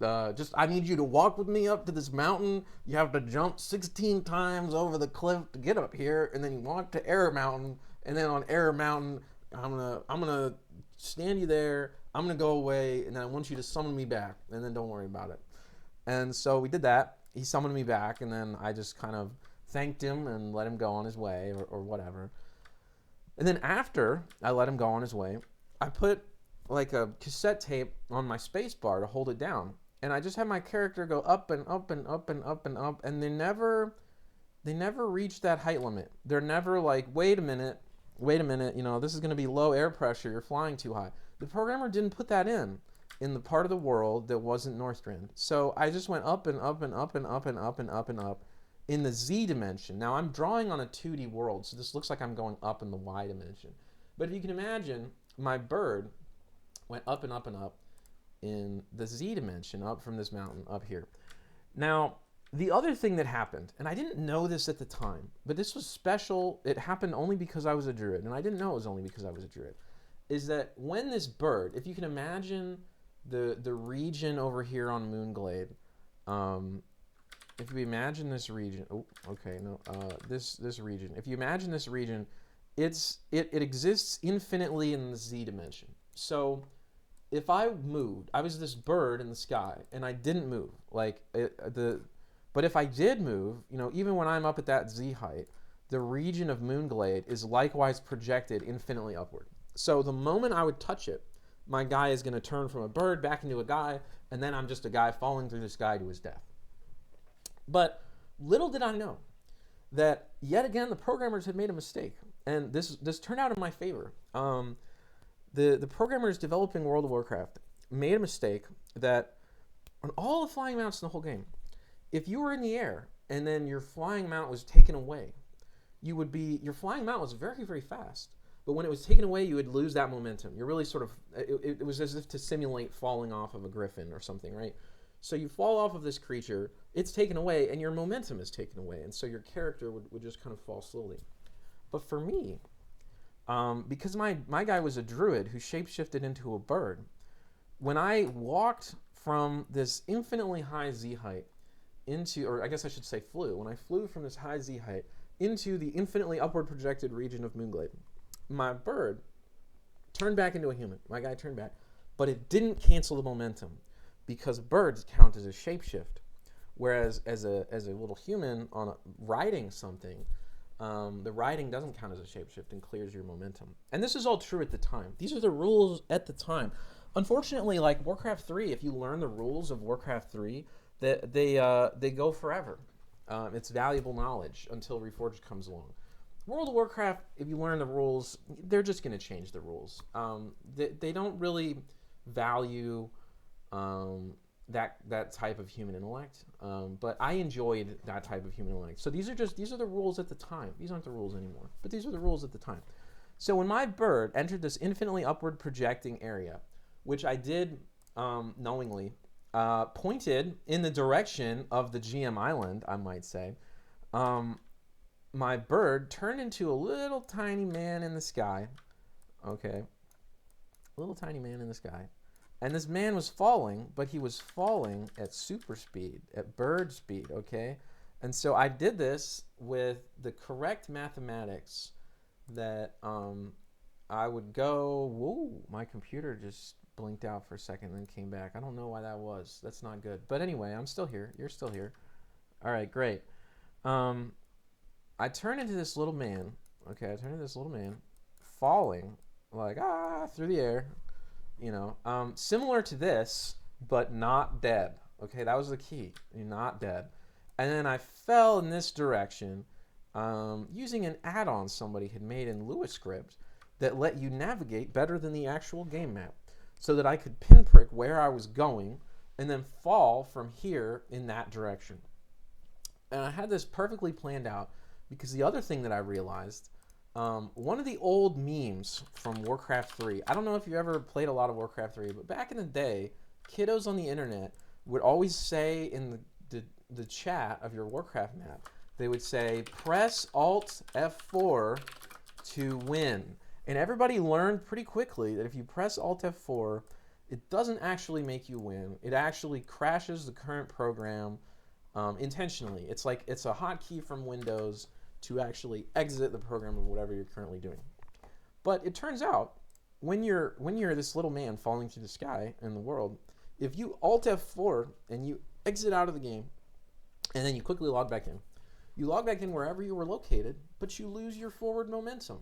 I need you to walk with me up to this mountain. You have to jump 16 times over the cliff to get up here, and then you walk to Error Mountain, and then on Error Mountain, I'm gonna stand you there. I'm gonna go away, and then I want you to summon me back, and then don't worry about it. And so we did that. He summoned me back, and then I just kind of thanked him and let him go on his way, or whatever. And then after I let him go on his way, I put like a cassette tape on my space bar to hold it down. And I just had my character go up and up and up and up and up, and they never reach that height limit. They're never like, wait a minute, you know, this is going to be low air pressure, you're flying too high. The programmer didn't put that in the part of the world that wasn't Northrend. So I just went up and up and up and up and up and up and up in the Z dimension. Now I'm drawing on a 2D world, so this looks like I'm going up in the Y dimension. But if you can imagine, my bird went up and up and up in the Z dimension, up from this mountain up here. Now, the other thing that happened, and I didn't know this at the time, but this was special, it happened only because I was a druid, and I didn't know it was only because I was a druid, is that when this bird, if you can imagine the region over here on Moonglade, if you imagine this region, oh, okay, no, this region. If you imagine this region, it exists infinitely in the Z dimension. So if I moved, I was this bird in the sky, and I didn't move. But if I did move, even when I'm up at that Z height, the region of Moonglade is likewise projected infinitely upward. So the moment I would touch it, my guy is going to turn from a bird back into a guy, and then I'm just a guy falling through the sky to his death. But little did I know that yet again the programmers had made a mistake, and this turned out in my favor. The programmers developing World of Warcraft made a mistake that on all the flying mounts in the whole game, if you were in the air and then your flying mount was taken away, your flying mount was very, very fast. But when it was taken away, you would lose that momentum. You're really it was as if to simulate falling off of a griffin or something, right? So you fall off of this creature, it's taken away, and your momentum is taken away. And so your character would just kind of fall slowly. But for me, because my guy was a druid who shapeshifted into a bird, when I walked from this infinitely high Z height into, or I guess I should say flew, when I flew from this high Z height into the infinitely upward projected region of Moonglade, my bird turned back into a human. My guy turned back, but it didn't cancel the momentum because birds count as a shapeshift, whereas as a little human riding something, the riding doesn't count as a shapeshift and clears your momentum. And this is all true at the time. These are the rules at the time. Unfortunately, like Warcraft 3, if you learn the rules of Warcraft 3, they go forever. It's valuable knowledge until Reforged comes along. World of Warcraft, if you learn the rules, they're just going to change the rules. They don't really value that type of human intellect, but I enjoyed that type of human intellect. So these are the rules at the time. These aren't the rules anymore, but these are the rules at the time. So when my bird entered this infinitely upward projecting area, which I did knowingly, pointed in the direction of the GM Island, I might say, my bird turned into a little tiny man in the sky. Okay. Little tiny man in the sky. And this man was falling, but he was falling at super speed, at bird speed, okay? And so I did this with the correct mathematics that I would go, whoa, my computer just blinked out for a second and then came back. I don't know why that was. That's not good. But anyway, I'm still here. You're still here. All right, great. I turn into this little man. Okay, I turn into this little man falling like through the air, similar to this, but not dead. Okay, that was the key. You're not dead. And then I fell in this direction using an add-on somebody had made in LewisScript that let you navigate better than the actual game map, so that I could pinprick where I was going and then fall from here in that direction. And I had this perfectly planned out because the other thing that I realized, one of the old memes from Warcraft 3, I don't know if you ever played a lot of Warcraft 3, but back in the day, kiddos on the internet would always say in the chat of your Warcraft map, they would say, press Alt F4 to win. And everybody learned pretty quickly that if you press Alt F4, it doesn't actually make you win. It actually crashes the current program intentionally. It's like it's a hotkey from Windows to actually exit the program of whatever you're currently doing. But it turns out when you're this little man falling through the sky in the world, if you Alt F4 and you exit out of the game and then you quickly log back in, you log back in wherever you were located, but you lose your forward momentum.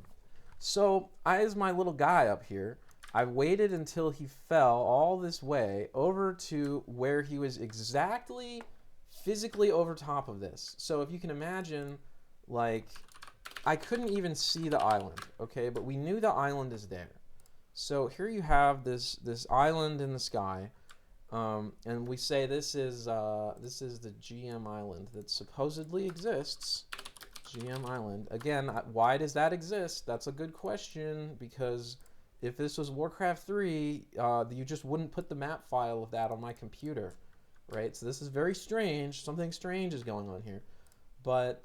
So as my little guy up here, I waited until he fell all this way over to where he was exactly physically over top of this. So if you can imagine, like, I couldn't even see the island, okay? But we knew the island is there. So here you have this island in the sky, and we say this is the GM Island that supposedly exists. GM Island. Again, why does that exist? That's a good question, because if this was Warcraft 3, you just wouldn't put the map file of that on my computer, right? So this is very strange. Something strange is going on here. But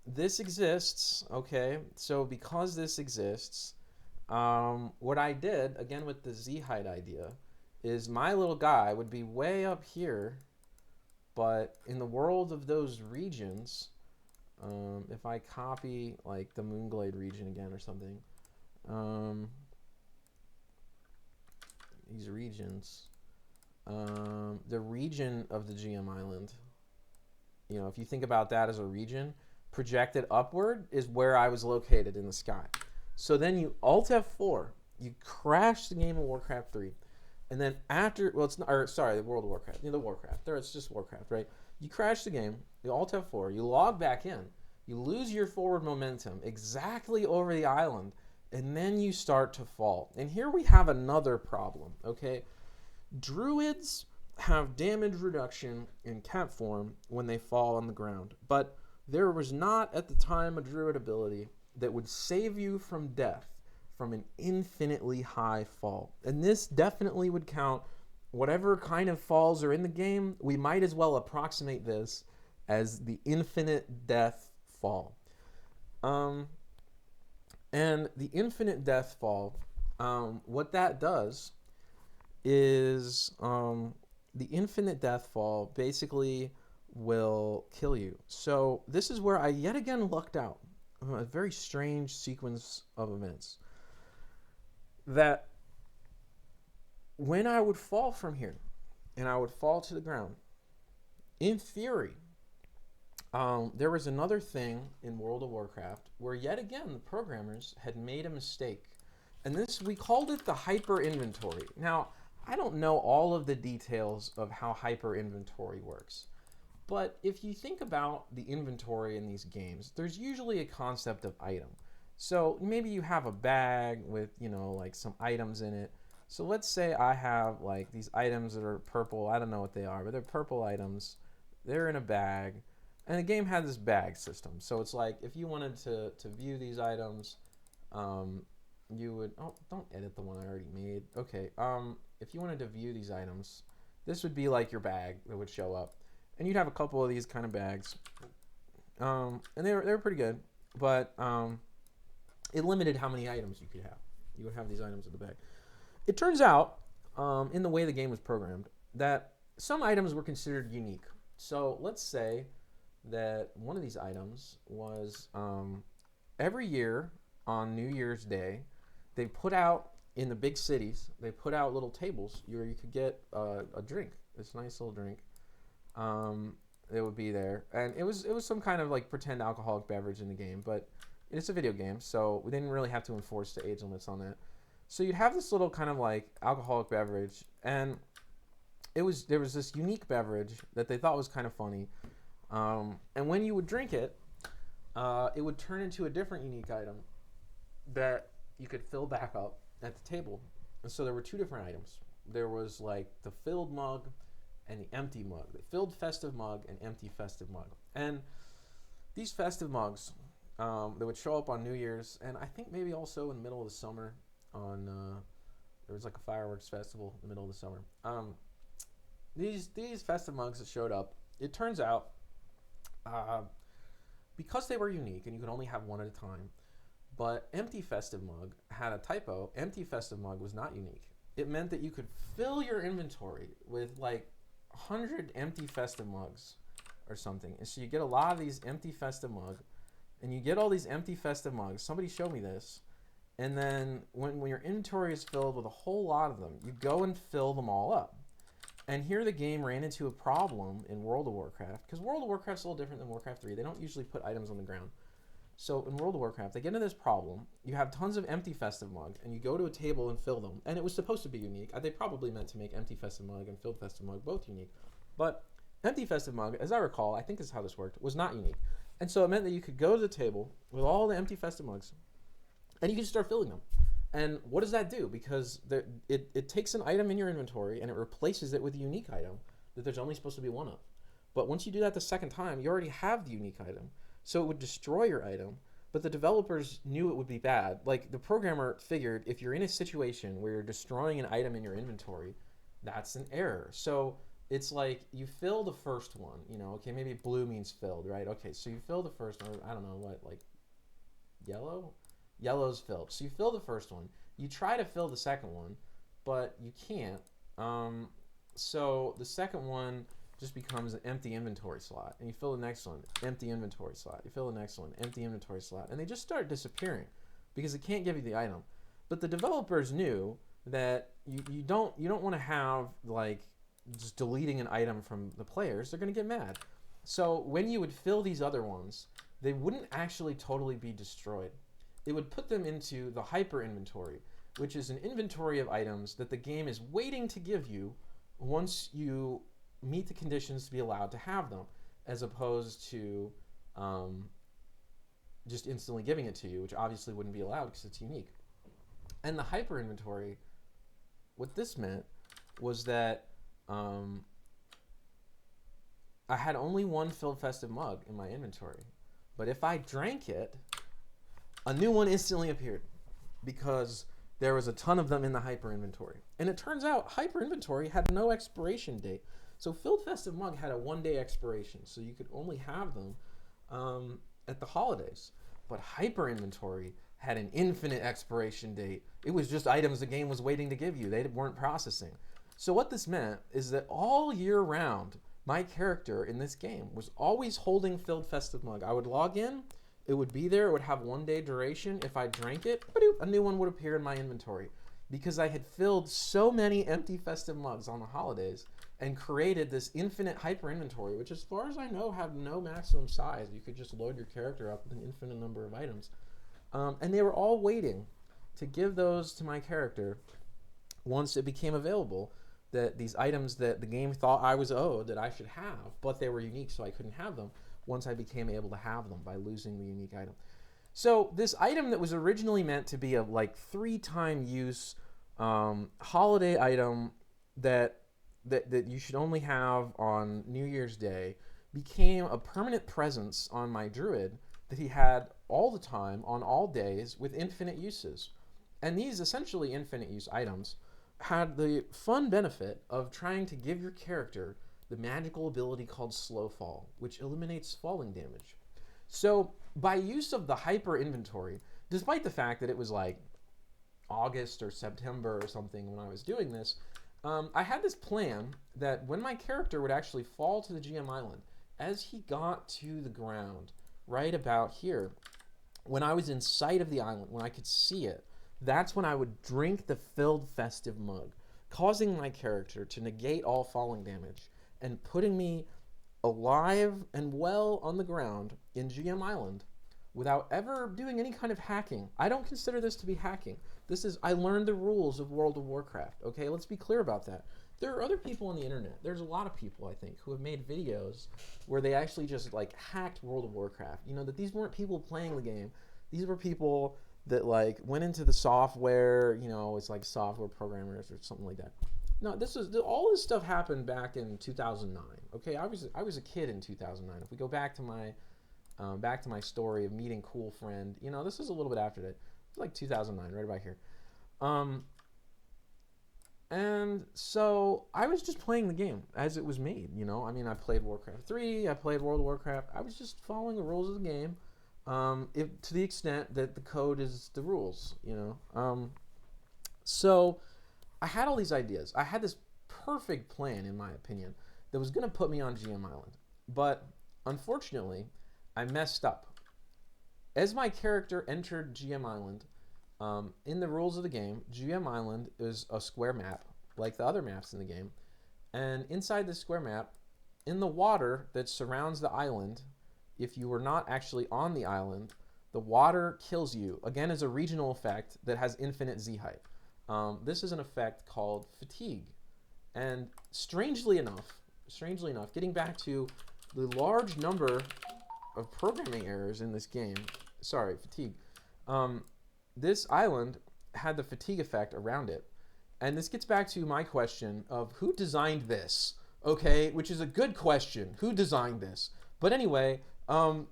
this exists, okay? So because this exists, what I did, again with the Z height idea, is my little guy would be way up here But in the world of those regions, if I copy like the Moonglade region again or something, these regions, the region of the GM Island, you know, if you think about that as a region, projected upward is where I was located in the sky. So then you Alt F4, you crash the game of Warcraft 3. And then after, well, it's not, or sorry, the World of Warcraft, the Warcraft, there it's just Warcraft, right? You crash the game, you Alt F4, you log back in, you lose your forward momentum exactly over the island, and then you start to fall. And here we have another problem, okay? Druids have damage reduction in cat form when they fall on the ground, but there was not at the time a druid ability that would save you from death from an infinitely high fall. And this definitely would count whatever kind of falls are in the game. We might as well approximate this as the infinite death fall. And the infinite death fall, what that does is the infinite death fall basically will kill you. So this is where I yet again lucked out. A very strange sequence of events. That when I would fall from here and I would fall to the ground, in theory, there was another thing in World of Warcraft where yet again the programmers had made a mistake. And this, we called it the hyper inventory. Now, I don't know all of the details of how hyper inventory works. But if you think about the inventory in these games, there's usually a concept of item. So maybe you have a bag with, you know, like some items in it. So let's say I have like these items that are purple. I don't know what they are, but they're purple items. They're in a bag. And the game has this bag system. So it's like if you wanted to view these items, you would, oh, don't edit the one I already made. Okay, if you wanted to view these items, this would be like your bag that would show up. And you'd have a couple of these kind of bags. And they were pretty good, but it limited how many items you could have. You would have these items in the bag. It turns out, in the way the game was programmed, that some items were considered unique. So let's say that one of these items was every year on New Year's Day, they put out in the big cities, they put out little tables where you could get a drink, this nice little drink. It would be there, and it was some kind of like pretend alcoholic beverage in the game, but it's a video game, so we didn't really have to enforce the age limits on that. So you'd have this little kind of like alcoholic beverage, and there was this unique beverage that they thought was kind of funny, and when you would drink it, it would turn into a different unique item that you could fill back up at the table. And so there were two different items. There was like the filled mug and the empty mug, the filled festive mug and empty festive mug. And these festive mugs, they would show up on New Year's, and I think maybe also in the middle of the summer on, there was like a fireworks festival in the middle of the summer. These festive mugs that showed up, it turns out, because they were unique and you could only have one at a time, but empty festive mug had a typo. Empty festive mug was not unique. It meant that you could fill your inventory with like 100 empty festive mugs or something. And so you get a lot of these empty festive mugs, and you get all these empty festive mugs. Somebody showed me this. And then when your inventory is filled with a whole lot of them, you go and fill them all up. And here the game ran into a problem in World of Warcraft, because World of Warcraft's a little different than Warcraft 3. They don't usually put items on the ground. So in World of Warcraft, they get into this problem. You have tons of empty festive mug, and you go to a table and fill them. And it was supposed to be unique. They probably meant to make empty festive mug and filled festive mug both unique. But empty festive mug, as I recall, I think this is how this worked, was not unique. And so it meant that you could go to the table with all the empty festive mugs, and you could start filling them. And what does that do? Because it takes an item in your inventory, and it replaces it with a unique item that there's only supposed to be one of. But once you do that the second time, you already have the unique item. So it would destroy your item, but the developers knew it would be bad. Like, the programmer figured if you're in a situation where you're destroying an item in your inventory, that's an error. So it's like you fill the first one, you know, okay, maybe blue means filled, right? Okay, so you fill the first one, I don't know what, like yellow? Yellow's filled. So you fill the first one. You try to fill the second one, but you can't. So the second one just becomes an empty inventory slot. And you fill the next one, empty inventory slot. You fill the next one, empty inventory slot. And they just start disappearing because it can't give you the item. But the developers knew that you don't want to have like just deleting an item from the players. They're going to get mad. So when you would fill these other ones, they wouldn't actually totally be destroyed. It would put them into the hyper inventory, which is an inventory of items that the game is waiting to give you once you meet the conditions to be allowed to have them, as opposed to just instantly giving it to you, which obviously wouldn't be allowed because it's unique. And the hyper inventory, what this meant was that I had only one filled festive mug in my inventory. But if I drank it, a new one instantly appeared because there was a ton of them in the hyper inventory. And it turns out hyper inventory had no expiration date. So filled festive mug had a 1-day expiration, so you could only have them at the holidays. But hyper inventory had an infinite expiration date. It was just items the game was waiting to give you. They weren't processing. So what this meant is that all year round, my character in this game was always holding filled festive mug. I would log in, it would be there, it would have 1-day duration. If I drank it, a new one would appear in my inventory because I had filled so many empty festive mugs on the holidays and created this infinite hyper inventory, which as far as I know have no maximum size. You could just load your character up with an infinite number of items. And they were all waiting to give those to my character once it became available, that these items that the game thought I was owed that I should have, but they were unique so I couldn't have them once I became able to have them by losing the unique item. So this item that was originally meant to be a like 3-time use holiday item that you should only have on New Year's Day became a permanent presence on my druid that he had all the time on all days with infinite uses. And these essentially infinite use items had the fun benefit of trying to give your character the magical ability called slow fall, which eliminates falling damage. So by use of the hyper inventory, despite the fact that it was like August or September or something when I was doing this, I had this plan that when my character would actually fall to the GM island, as he got to the ground right about here, when I was in sight of the island, when I could see it, that's when I would drink the filled festive mug, causing my character to negate all falling damage and putting me alive and well on the ground in GM Island without ever doing any kind of hacking. I don't consider this to be hacking. This is, I learned the rules of World of Warcraft, okay? Let's be clear about that. There are other people on the internet, there's a lot of people, I think, who have made videos where they actually just like hacked World of Warcraft. You know, that these weren't people playing the game. These were people that like went into the software, you know, it's like software programmers or something like that. No, all this stuff happened back in 2009. Okay, I was a kid in 2009. If we go back to my story of meeting cool friend, you know, this is a little bit after that. It's like 2009, right about here. And so I was just playing the game as it was made, you know. I mean, I played Warcraft 3, I played World of Warcraft. I was just following the rules of the game, to the extent that the code is the rules, you know. So I had all these ideas. I had this perfect plan, in my opinion, that was going to put me on GM Island. But unfortunately, I messed up. As my character entered GM Island, in the rules of the game, GM Island is a square map, like the other maps in the game. And inside this square map, in the water that surrounds the island, if you were not actually on the island, the water kills you, again as a regional effect that has infinite Z height. This is an effect called fatigue. And strangely enough, getting back to the large number of programming errors in this game, fatigue, this island had the fatigue effect around it. And this gets back to my question of who designed this, okay, which is a good question. Who designed this? But anyway,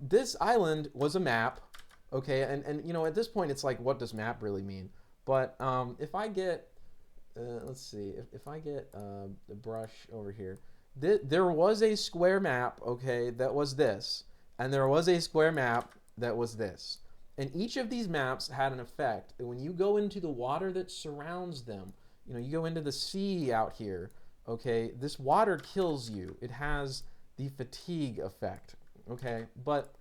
this island was a map, okay, and you know, at this point it's like, what does map really mean? But if I get, let's see, if I get the brush over here, there was a square map, okay, that was this, and there was a square map that was this. And each of these maps had an effect. And when you go into the water that surrounds them, you know, you go into the sea out here, okay, this water kills you. It has the fatigue effect, okay? But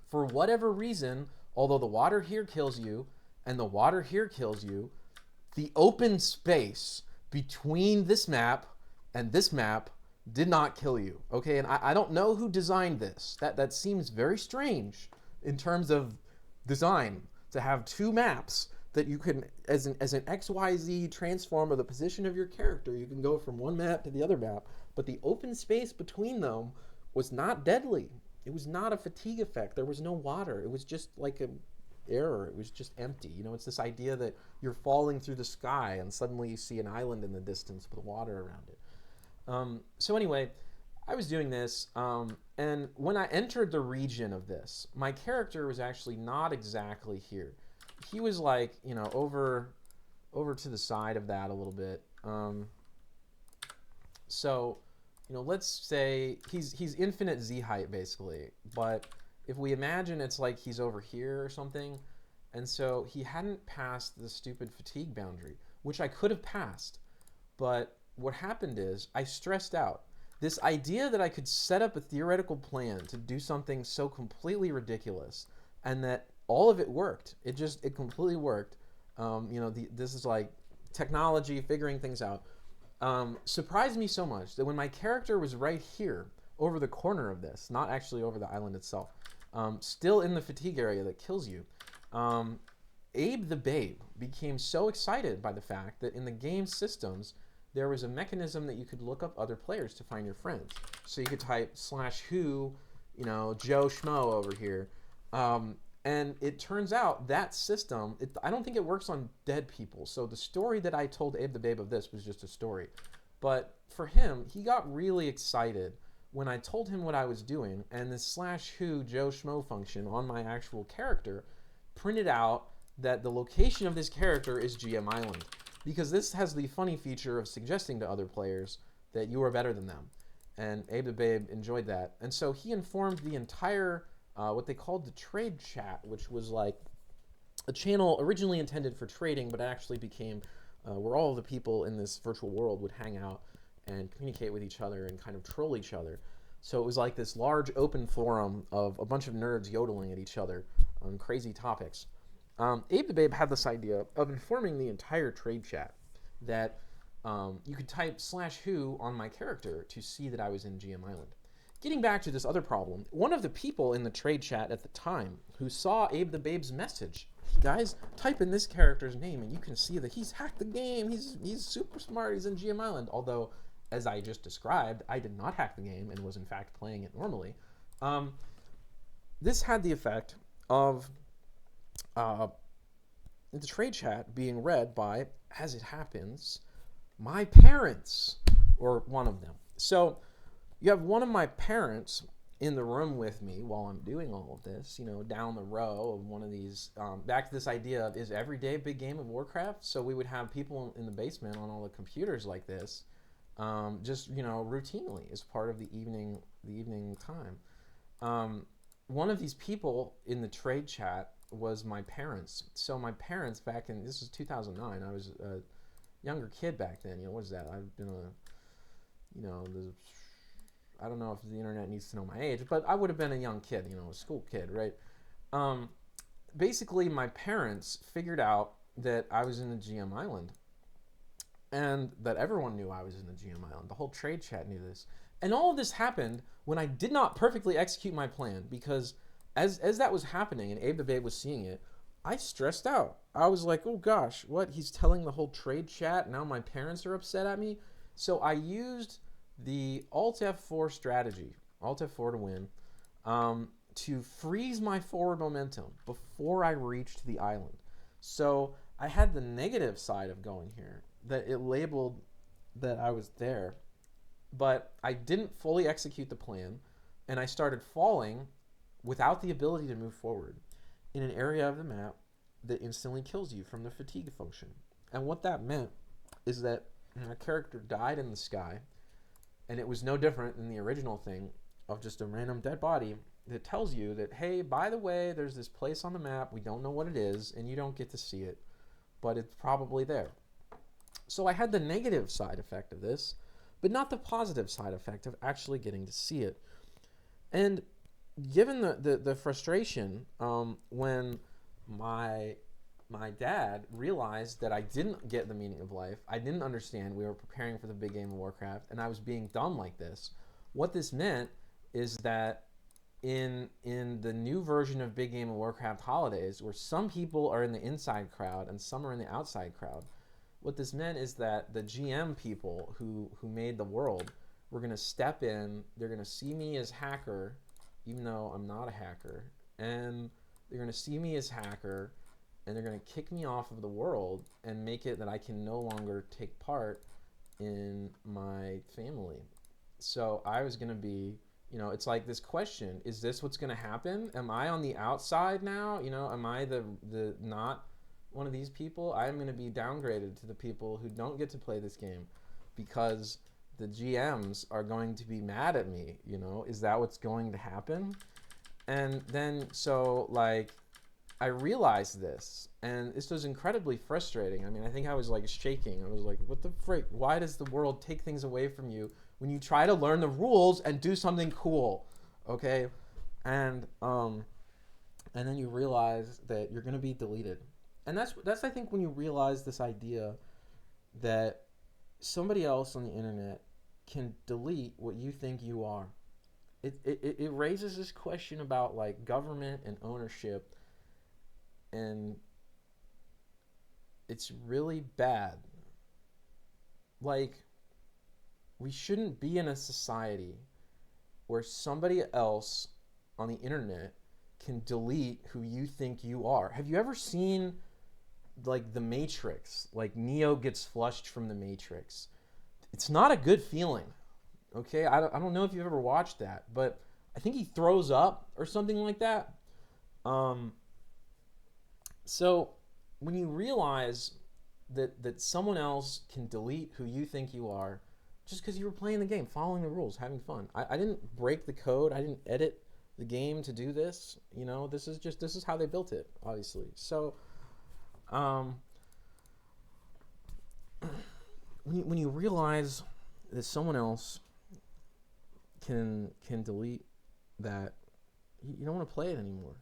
for whatever reason, although the water here kills you and the water here kills you, the open space between this map and this map did not kill you, okay? And I don't know who designed this. That seems very strange in terms of design, to have two maps that you can, as an XYZ transform of the position of your character, you can go from one map to the other map, but the open space between them was not deadly. It was not a fatigue effect. There was no water. It was just like a error. It was just empty. You know, it's this idea that you're falling through the sky and suddenly you see an island in the distance with water around it. So anyway, I was doing this, and when I entered the region of this, my character was actually not exactly here. He was like, you know, over to the side of that a little bit. So, you know, let's say he's infinite z height basically, but if we imagine it's like he's over here or something, and so he hadn't passed the stupid fatigue boundary, which I could have passed, but what happened is I stressed out. This idea that I could set up a theoretical plan to do something so completely ridiculous, and that all of it worked. It completely worked. You know, this is like technology figuring things out. Surprised me so much that when my character was right here, over the corner of this, not actually over the island itself, still in the fatigue area that kills you, Abe the Babe became so excited by the fact that in the game systems, there was a mechanism that you could look up other players to find your friends. So you could type /who, you know, Joe Schmo over here. And it turns out that system, I don't think it works on dead people. So the story that I told Abe the Babe of this was just a story. But for him, he got really excited when I told him what I was doing, and this /who Joe Schmo function on my actual character printed out that the location of this character is GM Island. Because this has the funny feature of suggesting to other players that you are better than them. And Abe the Babe enjoyed that. And so he informed the entire, what they called the trade chat, which was like a channel originally intended for trading, but actually became where all of the people in this virtual world would hang out and communicate with each other and kind of troll each other. So it was like this large open forum of a bunch of nerds yodeling at each other on crazy topics. Abe the Babe had this idea of informing the entire trade chat that you could type /who on my character to see that I was in GM Island. Getting back to this other problem, one of the people in the trade chat at the time who saw Abe the Babe's message, guys, type in this character's name and you can see that he's hacked the game, he's super smart, he's in GM Island. Although, as I just described, I did not hack the game and was in fact playing it normally. This had the effect of the trade chat being read by, as it happens, my parents, or one of them. So you have one of my parents in the room with me while I'm doing all of this, you know, down the row of one of these, back to this idea of, is every day a big game of Warcraft? So we would have people in the basement on all the computers like this, just, you know, routinely as part of the evening time. One of these people in the trade chat was my parents. So my parents back in, this was 2009, I was a younger kid back then. You know, what is that? I've been I don't know if the internet needs to know my age, but I would have been a young kid, you know, a school kid, right? Basically, my parents figured out that I was in the GM Island and that everyone knew I was in the GM Island. The whole trade chat knew this. And all of this happened when I did not perfectly execute my plan, because as that was happening and Abe the Babe was seeing it, I stressed out. I was like, oh gosh, what? He's telling the whole trade chat, now my parents are upset at me? So I used the Alt F4 strategy, Alt F4 to win, to freeze my forward momentum before I reached the island. So I had the negative side of going here, that it labeled that I was there, but I didn't fully execute the plan, and I started falling without the ability to move forward in an area of the map that instantly kills you from the fatigue function. And what that meant is that my character died in the sky, and it was no different than the original thing of just a random dead body that tells you that, hey, by the way, there's this place on the map, we don't know what it is, and you don't get to see it, but it's probably there. So I had the negative side effect of this, but not the positive side effect of actually getting to see it. And given the frustration, when my dad realized that I didn't get the meaning of life, I didn't understand, we were preparing for the big game of Warcraft, and I was being dumb like this. What this meant is that in the new version of Big Game of Warcraft Holidays, where some people are in the inside crowd and some are in the outside crowd, what this meant is that the GM people who made the world were going to step in. They're going to see me as hacker, even though I'm not a hacker, and they're going to see me as hacker, and they're going to kick me off of the world and make it that I can no longer take part in my family. So I was going to be, it's like this question, is this what's going to happen? Am I on the outside now? Am I the not one of these people? I'm going to be downgraded to the people who don't get to play this game because the GMs are going to be mad at me. Is that what's going to happen? And then, so like, I realized this, and this was incredibly frustrating. I mean, I think I was like shaking. I was like, what the frick? Why does the world take things away from you when you try to learn the rules and do something cool? Okay? And then you realize that you're going to be deleted. And that's I think when you realize this idea that somebody else on the internet can delete what you think you are. It raises this question about like government and ownership, and it's really bad. Like, we shouldn't be in a society where somebody else on the internet can delete who you think you are. Have you ever seen like The Matrix? Like Neo gets flushed from The Matrix. It's not a good feeling. Okay, I don't know if you've ever watched that, but I think he throws up or something like that. So when you realize that someone else can delete who you think you are just because you were playing the game, following the rules, having fun. I didn't break the code. I didn't edit the game to do this. This is how they built it, obviously. So when you realize that someone else can delete that, you don't want to play it anymore.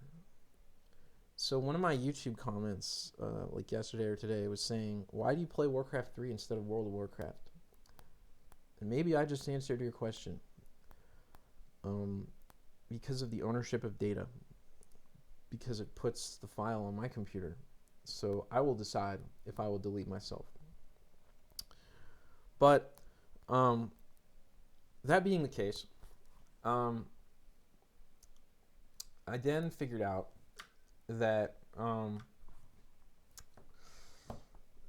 So one of my YouTube comments, like yesterday or today, was saying, why do you play Warcraft 3 instead of World of Warcraft? And maybe I just answered your question. Because of the ownership of data. Because it puts the file on my computer. So I will decide if I will delete myself. But that being the case, I then figured out that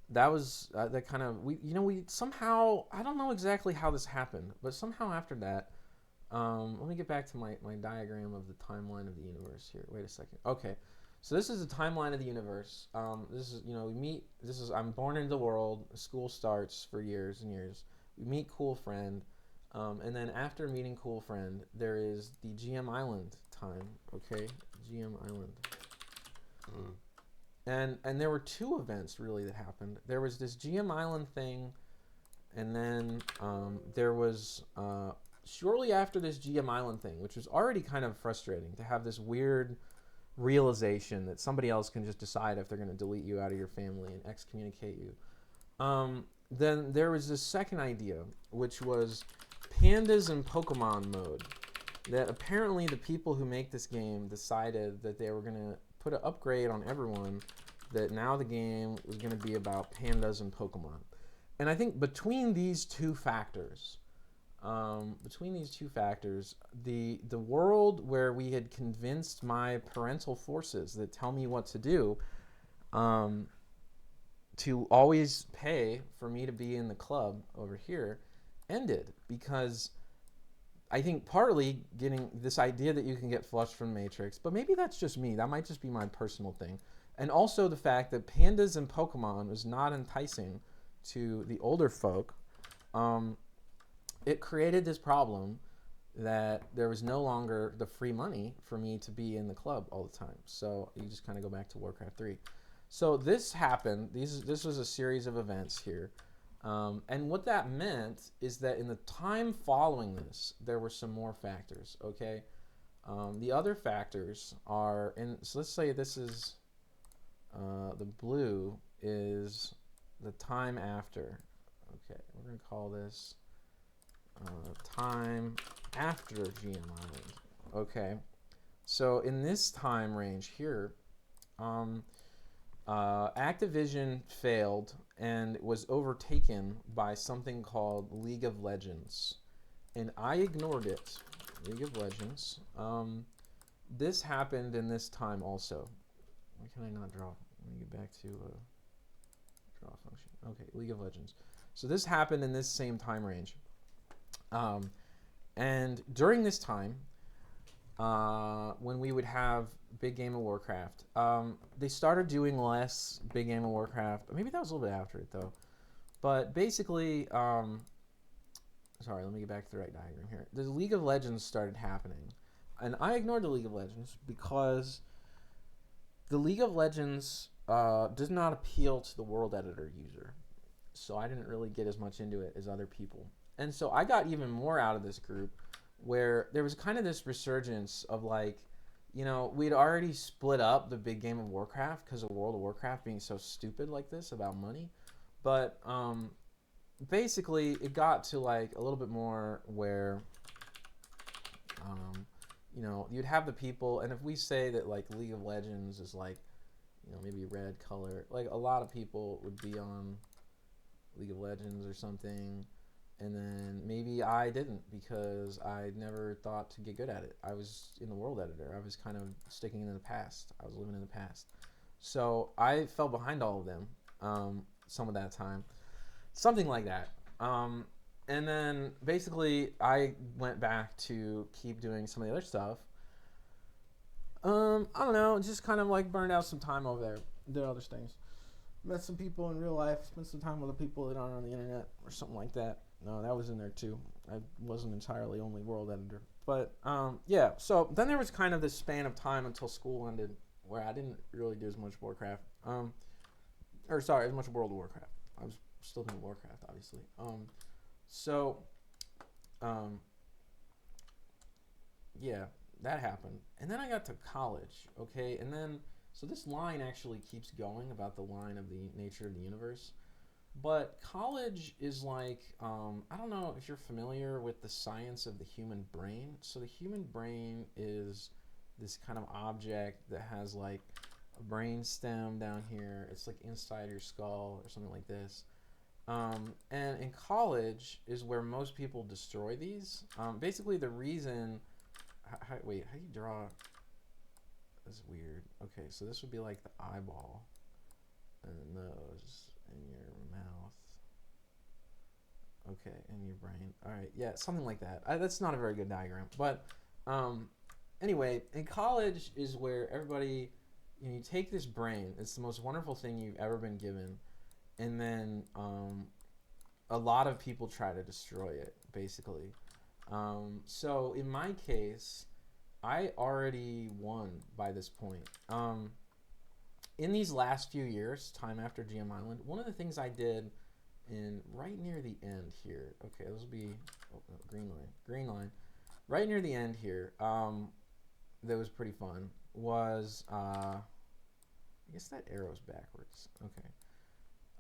that was that kind of we somehow, I don't know exactly how this happened, but somehow after that, let me get back to my diagram of the timeline of the universe here. Wait a second. Okay, so this is the timeline of the universe. This is I'm born into the world. School starts for years and years. We meet Cool Friend, and then after meeting Cool Friend, there is the GM Island time. Okay, GM Island. And there were two events really that happened. There was this GM Island thing, and then there was shortly after this GM Island thing, which was already kind of frustrating to have this weird realization that somebody else can just decide if they're going to delete you out of your family and excommunicate you. Then there was this second idea, which was pandas and Pokemon mode. That apparently the people who make this game decided that they were going to put an upgrade on everyone, that now the game was going to be about pandas and Pokemon. And I think between these two factors, the world where we had convinced my parental forces that tell me what to do, to always pay for me to be in the club over here, ended, because I think partly getting this idea that you can get flushed from Matrix, but maybe that's just me. That might just be my personal thing. And also the fact that pandas and Pokemon was not enticing to the older folk. It created this problem that there was no longer the free money for me to be in the club all the time. So you just kind of go back to Warcraft 3. So this happened. This was a series of events here. And what that meant is that in the time following this, there were some more factors, okay? The other factors are, so let's say this is, the blue is the time after. Okay, we're going to call this time after GM Island. Okay, so in this time range here, Activision failed and was overtaken by something called League of Legends. And I ignored it. League of Legends. This happened in this time also. Why can I not draw? Let me get back to draw function. Okay, League of Legends. So this happened in this same time range. And during this time, when we would have Big Game of Warcraft, they started doing less Big Game of Warcraft. Maybe that was a little bit after it, though. But basically, sorry, let me get back to the right diagram here. The League of Legends started happening. And I ignored the League of Legends because the League of Legends does not appeal to the world editor user. So I didn't really get as much into it as other people. And so I got even more out of this group, where there was kind of this resurgence of, like, you know, we'd already split up the Big Game of Warcraft because of World of Warcraft being so stupid like this about money. But basically it got to like a little bit more where, you know, you'd have the people, and if we say that like League of Legends is like, you know, maybe red color, like a lot of people would be on League of Legends or something. And then maybe I didn't because I never thought to get good at it. I was in the world editor. I was kind of sticking in the past. I was living in the past. So I fell behind all of them some of that time. Something like that. And then basically I went back to keep doing some of the other stuff. I don't know, just kind of like burned out some time over there. Did other things. Met some people in real life. Spent some time with the people that aren't on the internet or something like that. No, that was in there too. I wasn't entirely only world editor. But yeah, so then there was kind of this span of time until school ended where I didn't really do as much Warcraft. Or sorry, as much World of Warcraft. I was still doing Warcraft, obviously. Yeah, that happened. And then I got to college, okay? And then, so this line actually keeps going about the line of the nature of the universe. But college is like, I don't know if you're familiar with the science of the human brain. So the human brain is this kind of object that has like a brain stem down here. It's like inside your skull or something like this. And in college is where most people destroy these. Basically the reason, wait, how do you draw? That's weird. Okay, so this would be like the eyeball and the nose and your mouth. Okay, and your brain. All right, yeah, something like that. That's not a very good diagram, but anyway, in college is where everybody, you know, you take this brain. It's the most wonderful thing you've ever been given, and then a lot of people try to destroy it, basically. So in my case, I already won by this point. In these last few years, time after GM Island, one of the things I did in right near the end here, okay, this will be green line, right near the end here, that was pretty fun, was, I guess that arrow's backwards, okay.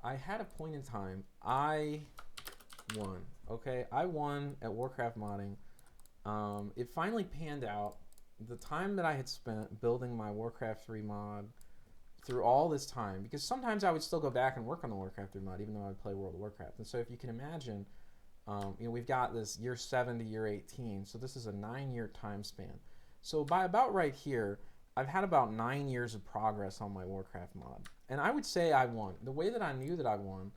I had a point in time, I won, okay, I won at Warcraft modding. It finally panned out. The time that I had spent building my Warcraft 3 mod through all this time, because sometimes I would still go back and work on the Warcraft 3 mod even though I'd play World of Warcraft. And so if you can imagine, you know, we've got this year 7 to year 18, so this is a 9-year time span. So by about right here, I've had about 9 years of progress on my Warcraft mod. And I would say I won. The way that I knew that I won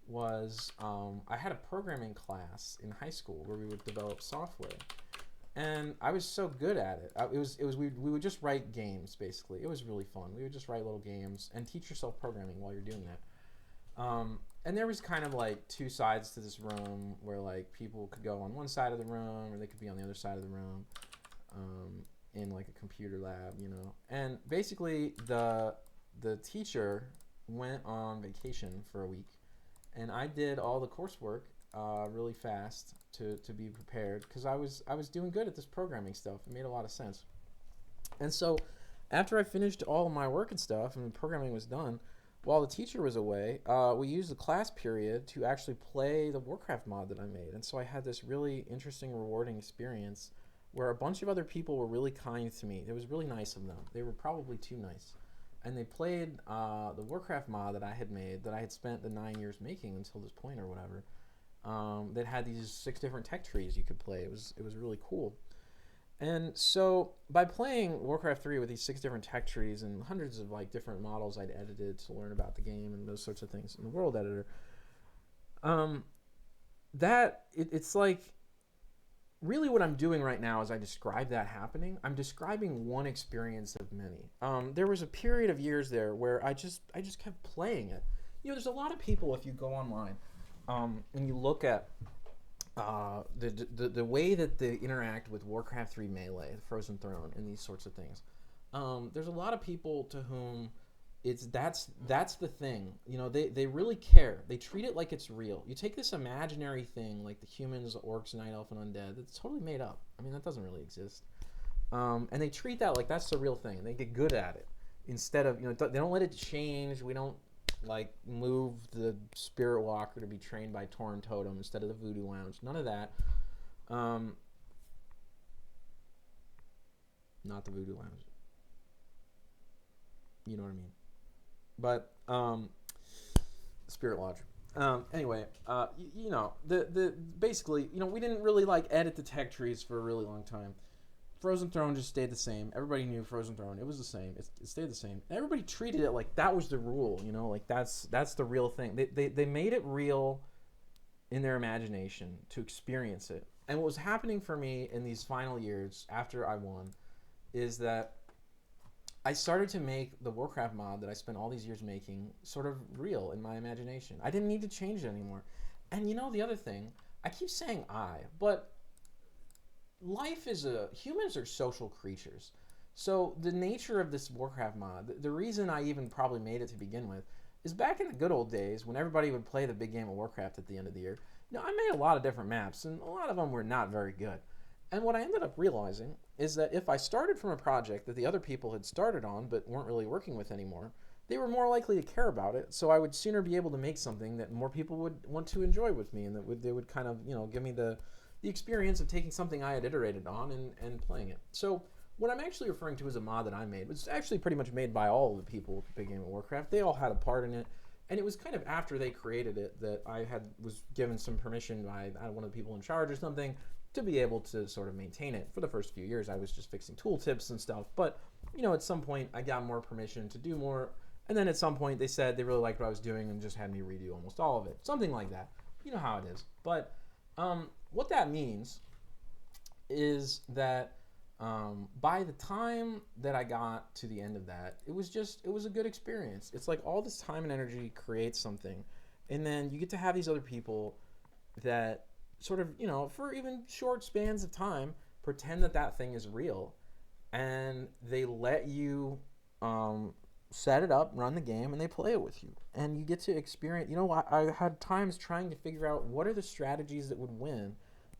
was I had a programming class in high school where we would develop software. And I was so good at it. We would just write games, basically. It was really fun. We would just write little games and teach yourself programming while you're doing that. And there was kind of like two sides to this room where like people could go on one side of the room or they could be on the other side of the room in like a computer lab, you know. And basically the teacher went on vacation for a week. and I did all the coursework really fast to be prepared because I was doing good at this programming stuff. It made a lot of sense. And so after I finished all of my work and stuff and the programming was done, while the teacher was away, we used the class period to actually play the Warcraft mod that I made. And so I had this really interesting, rewarding experience where a bunch of other people were really kind to me. It was really nice of them. They were probably too nice. And they played the Warcraft mod that I had made, that I had spent the 9 years making until this point or whatever. That had these 6 different tech trees you could play. It was really cool. And so by playing Warcraft 3 with these 6 different tech trees and hundreds of like different models I'd edited to learn about the game and those sorts of things in the world editor, it's like really what I'm doing right now as I describe that happening, I'm describing one experience of many. There was a period of years there where I just kept playing it. There's a lot of people, if you go online and you look at the way that they interact with Warcraft 3 Melee, the Frozen Throne, and these sorts of things. There's a lot of people to whom that's the thing. They really care. They treat it like it's real. You take this imaginary thing like the humans, the orcs, night elf, and undead that's totally made up. I mean, that doesn't really exist. And they treat that like that's the real thing. And they get good at it instead of they don't let it change. We don't like move the spirit walker to be trained by Torn Totem instead of the Voodoo Lounge. None of that. Not the Voodoo Lounge. You know what I mean. But Spirit Lodge. Anyway, the basically, we didn't really like edit the tech trees for a really long time. Frozen Throne just stayed the same. Everybody knew Frozen Throne. It was the same. It stayed the same. And everybody treated it like that was the rule. Like that's the real thing. They made it real in their imagination to experience it. And what was happening for me in these final years after I won is that I started to make the Warcraft mod that I spent all these years making sort of real in my imagination. I didn't need to change it anymore. And the other thing, I keep saying but humans are social creatures. So the nature of this Warcraft mod, the reason I even probably made it to begin with, is back in the good old days when everybody would play the big game of Warcraft at the end of the year. I made a lot of different maps, and a lot of them were not very good. And what I ended up realizing is that if I started from a project that the other people had started on but weren't really working with anymore, they were more likely to care about it, so I would sooner be able to make something that more people would want to enjoy with me, and they would kind of, give me the experience of taking something I had iterated on and playing it. So what I'm actually referring to as a mod that I made was actually pretty much made by all of the people with the big game of Warcraft. They all had a part in it, and it was kind of after they created it that I was given some permission by one of the people in charge or something to be able to sort of maintain it. For the first few years, I was just fixing tooltips and stuff, but at some point I got more permission to do more, and then at some point they said they really liked what I was doing and just had me redo almost all of it. Something like that. You know how it is. But what that means is that by the time that I got to the end of that, it was a good experience. It's like all this time and energy creates something, and then you get to have these other people that sort of, for even short spans of time, pretend that thing is real, and they let you set it up, run the game, and they play it with you. And you get to experience, I had times trying to figure out what are the strategies that would win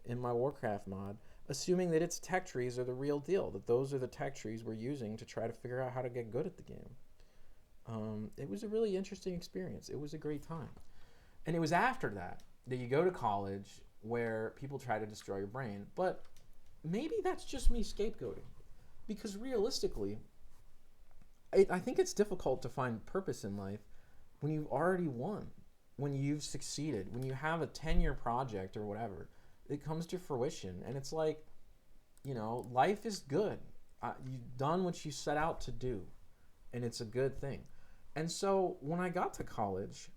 in my Warcraft mod, assuming that its tech trees are the real deal, that those are the tech trees we're using to try to figure out how to get good at the game. It was a really interesting experience. It was a great time. And it was after that you go to college where people try to destroy your brain. But maybe that's just me scapegoating. Because realistically, I think it's difficult to find purpose in life when you've already won, when you've succeeded, when you have a 10-year project or whatever. It comes to fruition, and it's like, life is good. You've done what you set out to do, and it's a good thing. And so when I got to college,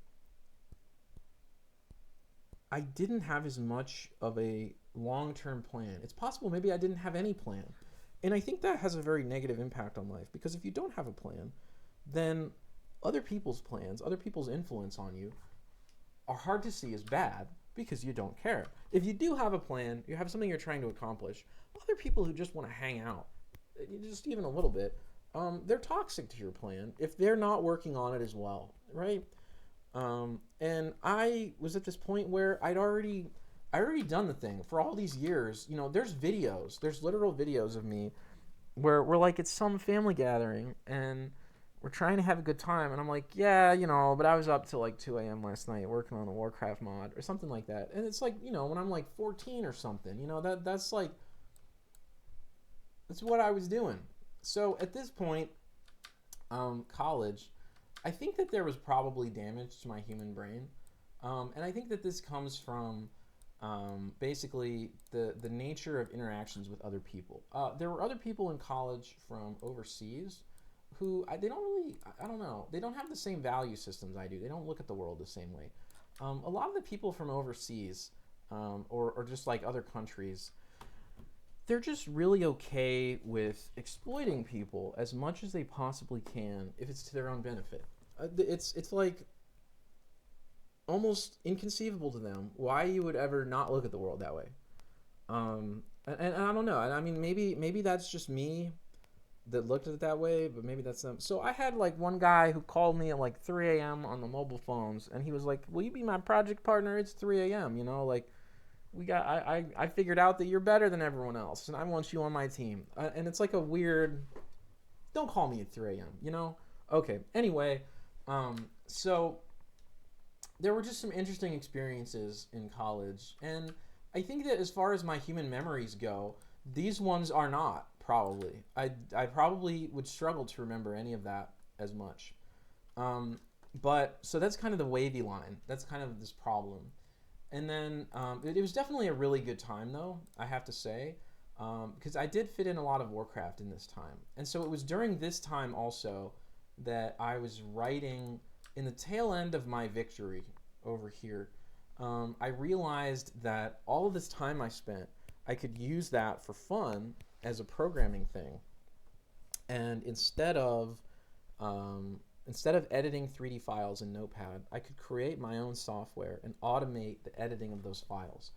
I didn't have as much of a long-term plan. It's possible maybe I didn't have any plan. And I think that has a very negative impact on life, because if you don't have a plan, then other people's plans, other people's influence on you are hard to see as bad because you don't care. If you do have a plan, you have something you're trying to accomplish, other people who just want to hang out, just even a little bit, they're toxic to your plan if they're not working on it as well, right? And I was at this point where I already done the thing for all these years. You know, there's literal videos of me where we're like, it's some family gathering and we're trying to have a good time. And I'm like, yeah, you know, but I was up till like 2 a.m. last night working on a Warcraft mod or something like that. And it's like, you know, when I'm like 14 or something, you know, that's like, that's what I was doing. So at this point, college, I think that there was probably damage to my human brain. And I think that this comes from basically the nature of interactions with other people. There were other people in college from overseas who they don't really, I don't know, they don't have the same value systems I do. They don't look at the world the same way. A lot of the people from overseas or just like other countries, they're just really okay with exploiting people as much as they possibly can if it's to their own benefit. It's like almost inconceivable to them why you would ever not look at the world that way. And I don't know. I mean, maybe that's just me that looked at it that way, but maybe that's them. So I had like one guy who called me at like 3 a.m. on the mobile phones, and he was like, "Will you be my project partner? It's 3 a.m. You know, like I figured out that you're better than everyone else, and I want you on my team." And it's like a weird. Don't call me at 3 a.m. You know? Okay. Anyway, so there were just some interesting experiences in college, and I think that as far as my human memories go, these ones are not probably. I probably would struggle to remember any of that as much. But so that's kind of the wavy line. That's kind of this problem. And then it was definitely a really good time, though, I have to say, because I did fit in a lot of Warcraft in this time. And so it was during this time also that I was writing in the tail end of my victory over here. I realized that all of this time I spent, I could use that for fun as a programming thing. And instead of editing 3D files in Notepad, I could create my own software and automate the editing of those files.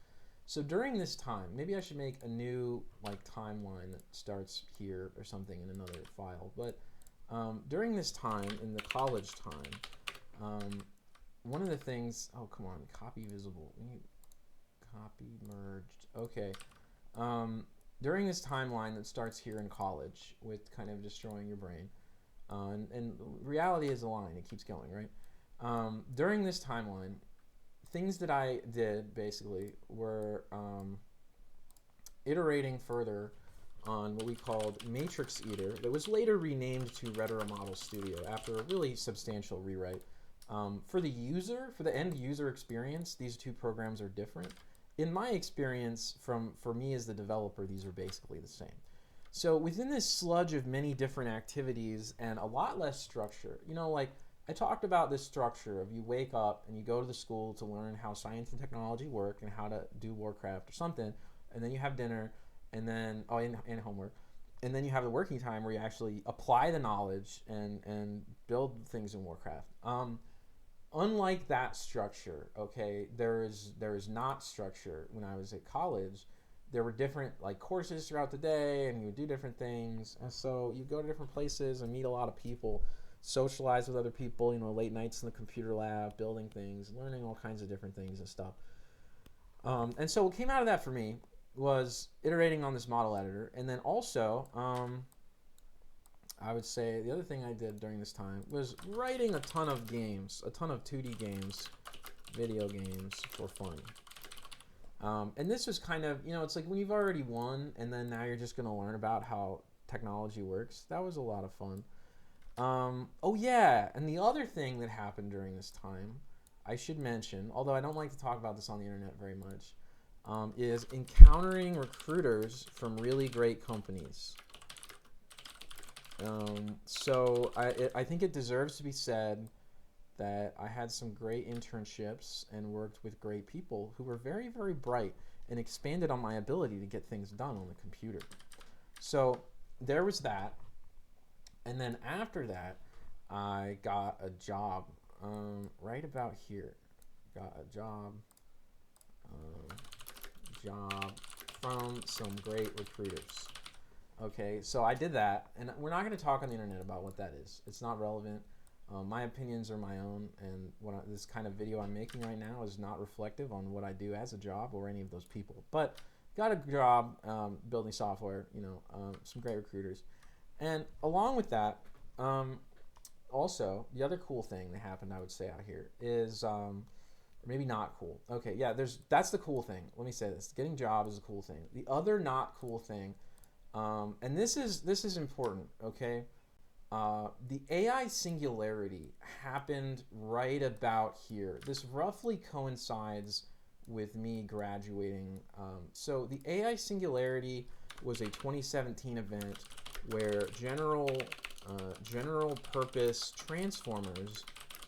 So during this time, maybe I should make a new like timeline that starts here or something in another file. But during this time, in the college time, one of the things, oh come on, copy visible, copy merged, okay. During this timeline that starts here in college with kind of destroying your brain, and reality is a line, it keeps going, right? During this timeline, things that I did basically were iterating further on what we called Matrix Eater that was later renamed to Retera Model Studio after a really substantial rewrite. For the user, for the end user experience, these two programs are different. In my experience, for me as the developer, these are basically the same. So within this sludge of many different activities and a lot less structure, you know, like I talked about this structure of you wake up and you go to the school to learn how science and technology work and how to do Warcraft or something, and then you have dinner, and then and homework, and then you have the working time where you actually apply the knowledge and build things in Warcraft. Unlike that structure, okay, there is not structure. When I was at college, there were different like courses throughout the day, and you would do different things, and so you go to different places and meet a lot of people, socialize with other people, you know, late nights in the computer lab, building things, learning all kinds of different things and stuff. And so what came out of that for me was iterating on this model editor, and then also I would say the other thing I did during this time was writing a ton of games, a ton of 2D games, video games for fun. And this was kind of, you know, it's like when you've already won and then now you're just going to learn about how technology works. That was a lot of fun. Oh yeah, and the other thing that happened during this time, I should mention, although I don't like to talk about this on the internet very much, is encountering recruiters from really great companies. So I think it deserves to be said that I had some great internships and worked with great people who were very, very bright and expanded on my ability to get things done on the computer. So there was that. And then after that, I got a job right about here. Got a job from some great recruiters. Okay, so I did that, and we're not going to talk on the internet about what that is. It's not relevant. My opinions are my own, and this kind of video I'm making right now is not reflective on what I do as a job or any of those people. But got a job building software, some great recruiters. And along with that, also, the other cool thing that happened, I would say, out here is, or maybe not cool. Okay, yeah, that's the cool thing. Let me say this: getting a job is a cool thing. The other not cool thing, and this is important. Okay, the AI singularity happened right about here. This roughly coincides with me graduating. So the AI singularity was a 2017 event where general purpose transformers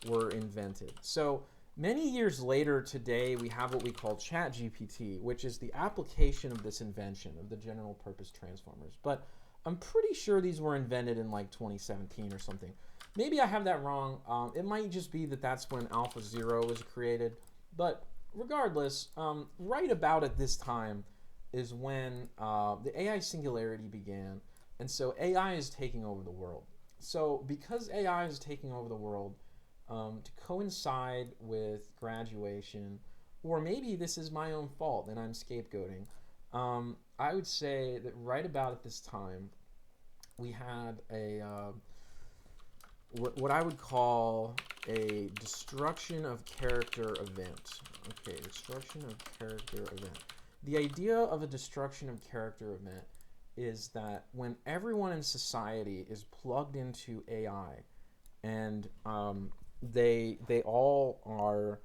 were invented. So many years later today, we have what we call ChatGPT, which is the application of this invention of the general purpose transformers. But I'm pretty sure these were invented in like 2017 or something. Maybe I have that wrong. It might just be that that's when Alpha Zero was created. But regardless, right about at this time is when the AI singularity began. And so AI is taking over the world. So because AI is taking over the world, to coincide with graduation, or maybe this is my own fault and I'm scapegoating, I would say that right about at this time, we had a what I would call a destruction of character event. Okay, destruction of character event. The idea of a destruction of character event is that when everyone in society is plugged into AI, and they all are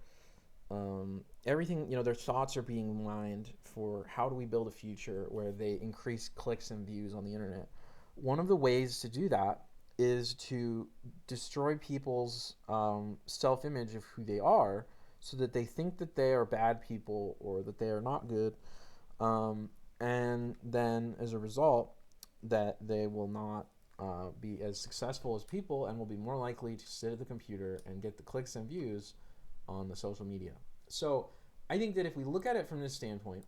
everything, their thoughts are being mined for how do we build a future where they increase clicks and views on the internet. One of the ways to do that is to destroy people's self-image of who they are, so that they think that they are bad people or that they are not good, and then as a result, that they will not be as successful as people and will be more likely to sit at the computer and get the clicks and views on the social media. So I think that if we look at it from this standpoint,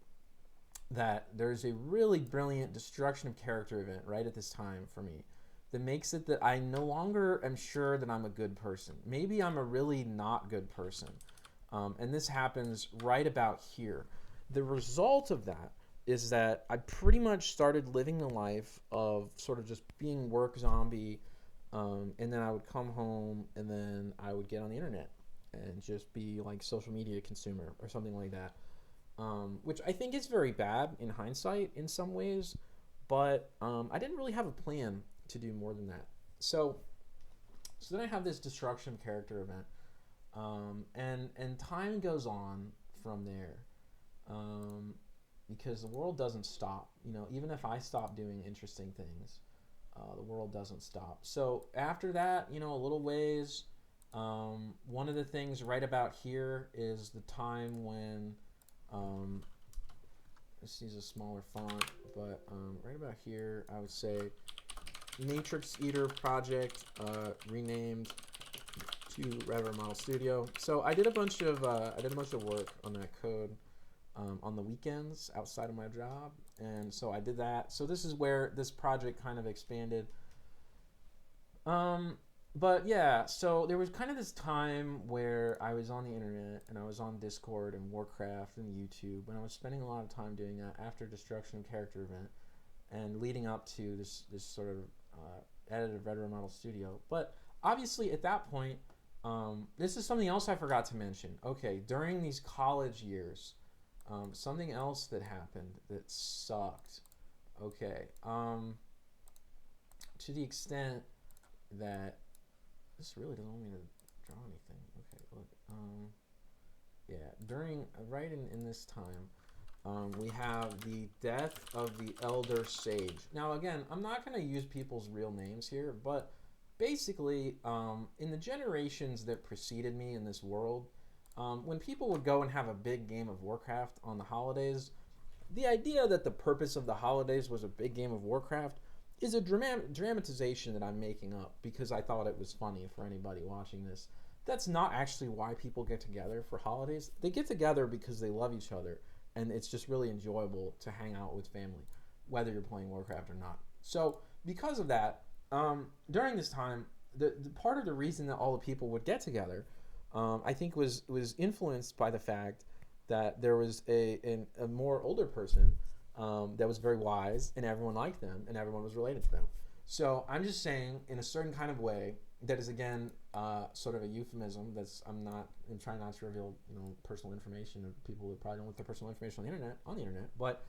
that there's a really brilliant destruction of character event right at this time for me that makes it that I no longer am sure that I'm a good person. Maybe I'm a really not good person. And this happens right about here. The result of that is that I pretty much started living the life of sort of just being work zombie, and then I would come home and then I would get on the internet and just be like social media consumer or something like that, which I think is very bad in hindsight in some ways, but I didn't really have a plan to do more than that. So then I have this destruction character event, and time goes on from there. Because the world doesn't stop. Even if I stop doing interesting things, the world doesn't stop. So after that, a little ways, one of the things right about here is the time when, this is a smaller font, but right about here, I would say Matrix Eater project, renamed to Retera Model Studio. So I did a bunch of work on that code on the weekends outside of my job, and so I did that. So this is where this project kind of expanded. But yeah, so there was kind of this time where I was on the internet and I was on Discord and Warcraft and YouTube, and I was spending a lot of time doing that after Destruction of Character event and leading up to this sort of edited Retera Model Studio. But obviously at that point, this is something else I forgot to mention. Okay, during these college years, something else that happened that sucked. Okay, to the extent that this really doesn't want me to draw anything. Okay, look. Yeah, right in this time, we have the death of the Elder Sage. Now, again, I'm not going to use people's real names here, but basically, in the generations that preceded me in this world, when people would go and have a big game of Warcraft on the holidays, the idea that the purpose of the holidays was a big game of Warcraft is a dramatization that I'm making up because I thought it was funny for anybody watching this. That's not actually why people get together for holidays. They get together because they love each other, and it's just really enjoyable to hang out with family, whether you're playing Warcraft or not. So because of that, during this time, the part of the reason that all the people would get together, I think was influenced by the fact that there was a more older person that was very wise, and everyone liked them, and everyone was related to them. So I'm just saying, in a certain kind of way, that is again sort of a euphemism. I'm trying not to reveal personal information of people that probably don't want their personal information on the internet. But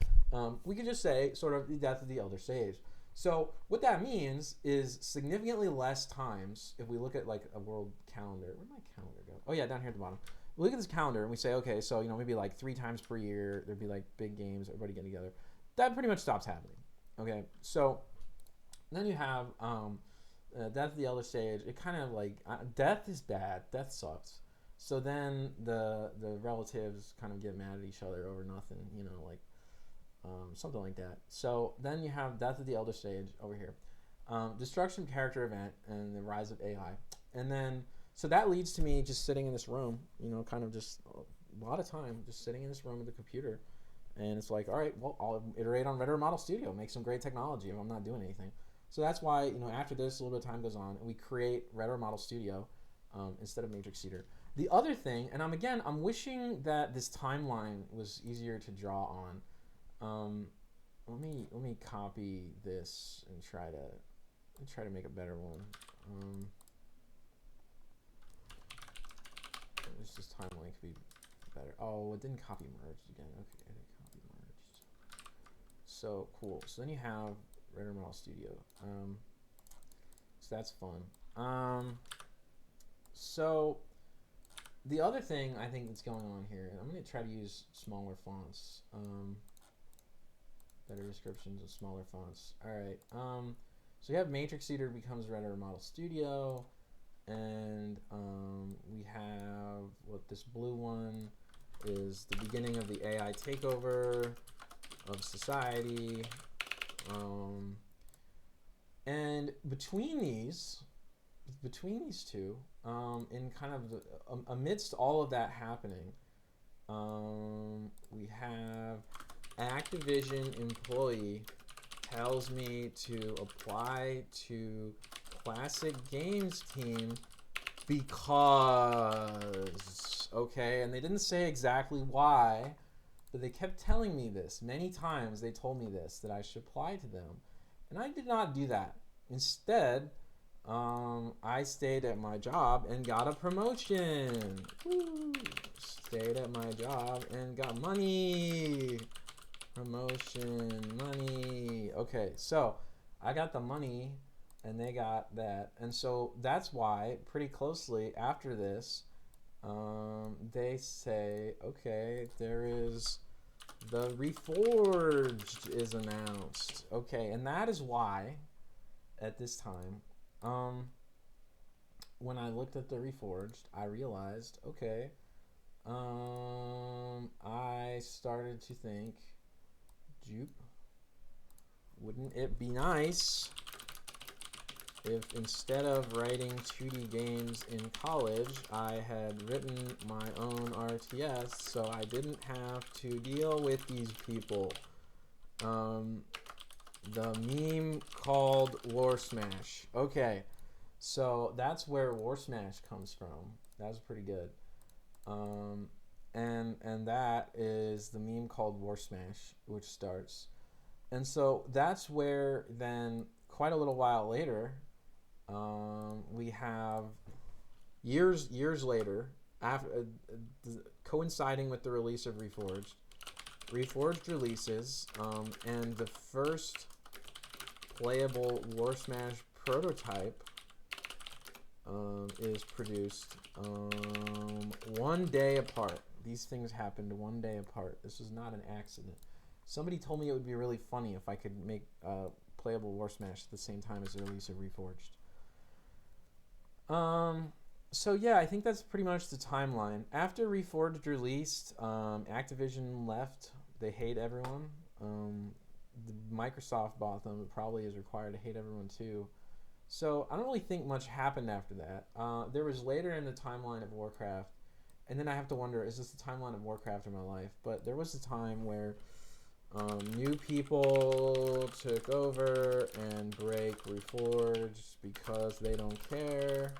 we could just say sort of the death of the elder sage. So what that means is significantly less times. If we look at like a world calendar, where'd my calendar go? Oh yeah, down here at the bottom. We look at this calendar and we say, okay, so maybe like 3 times per year there'd be like big games, everybody getting together. That pretty much stops happening. Okay, so then you have death of the elder sage. It kind of like death is bad. Death sucks. So then the relatives kind of get mad at each other over nothing. Like something like that. So then you have death of the elder sage over here. Destruction character event and the rise of AI. And then so that leads to me just sitting in this room. Kind of just a lot of time just sitting in this room with the computer. And it's like, all right, well, I'll iterate on Retera Model Studio, make some great technology if I'm not doing anything. So that's why, after this, a little bit of time goes on, and we create Retera Model Studio instead of Matrix Seeder. The other thing, and I'm wishing that this timeline was easier to draw on. Let me copy this and try to make a better one. This timeline could be better. Oh, it didn't copy merged again. Okay, edit, copy merged. So cool. So then you have Retera Model Studio. So that's fun. So the other thing I think that's going on here, and I'm going to try to use smaller fonts, better descriptions of smaller fonts. All right. So we have Matrix Seeder becomes Retera Model Studio, and we have this blue one is the beginning of the AI takeover of society. And between these two, in kind of amidst all of that happening, we have Activision employee tells me to apply to Classic Games team because, okay, and they didn't say exactly why, but they kept telling me this. Many times they told me this, that I should apply to them. And I did not do that. Instead, I stayed at my job and got a promotion. Woo! Stayed at my job and got money. Promotion, money. Okay, so I got the money and they got that. And so that's why, pretty closely after this, they say, okay, there is the Reforged is announced. Okay, and that is why, at this time, when I looked at the Reforged, I realized, okay, I started to think, Jupe, wouldn't it be nice if instead of writing 2D games in college, I had written my own RTS so I didn't have to deal with these people? The meme called War Smash. Okay, so that's where War Smash comes from. That's pretty good. And that is the meme called War Smash, which starts. And so that's where then quite a little while later, we have years later, after coinciding with the release of Reforged releases, and the first playable War Smash prototype is produced 1 day apart. These things happened 1 day apart. This was not an accident. Somebody told me it would be really funny if I could make playable War Smash at the same time as the release of Reforged. So yeah, I think that's pretty much the timeline. After Reforged released, Activision left. They hate everyone. Microsoft bought them. It probably is required to hate everyone too. So I don't really think much happened after that. There was later in the timeline of Warcraft, and then I have to wonder, is this the timeline of Warcraft in my life? But there was a time where New people took over and break Reforged because they don't care.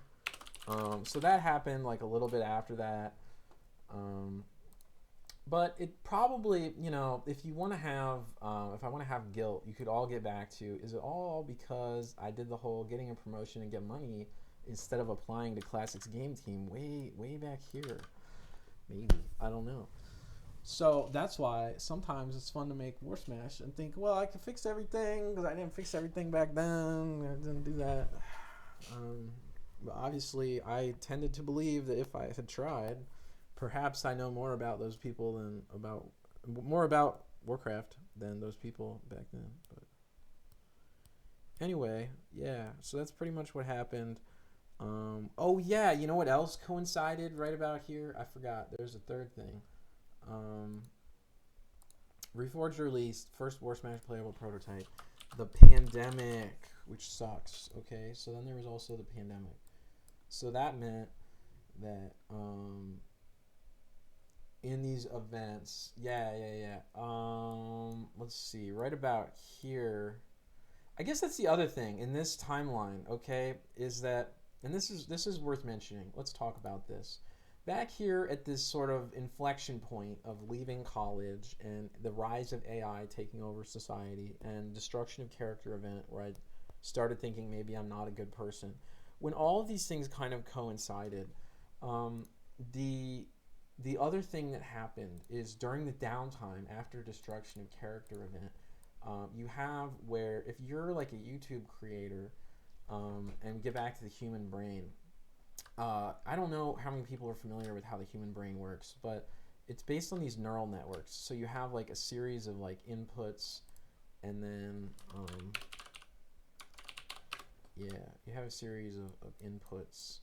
So that happened like a little bit after that. Um, but it probably, if you want to have, if I want to have guilt, you could all get back to, is it all because I did the whole getting a promotion and get money instead of applying to Classics Game Team way back here? Maybe. I don't know. So that's why sometimes it's fun to make War Smash and think, well, I can fix everything because I didn't fix everything back then. I didn't do that. But obviously, I tended to believe that if I had tried, perhaps I know more about those people than more about Warcraft than those people back then. But anyway, yeah. So that's pretty much what happened. Oh yeah, you know what else coincided right about here? I forgot. There's a third thing. Um, Reforged released first War Smash playable prototype. The pandemic, which sucks. Okay, so then there was also the pandemic. So that meant that in these events, yeah. Let's see, right about here. I guess that's the other thing in this timeline. Okay, is that, and this is worth mentioning. Let's talk about this. Back here at this sort of inflection point of leaving college and the rise of AI taking over society and destruction of character event, where I started thinking maybe I'm not a good person. When all of these things kind of coincided, the other thing that happened is during the downtime after destruction of character event, you have where if you're like a YouTube creator, and get back to the human brain. I don't know how many people are familiar with how the human brain works, but it's based on these neural networks. So you have like a series of like inputs, and then you have a series of inputs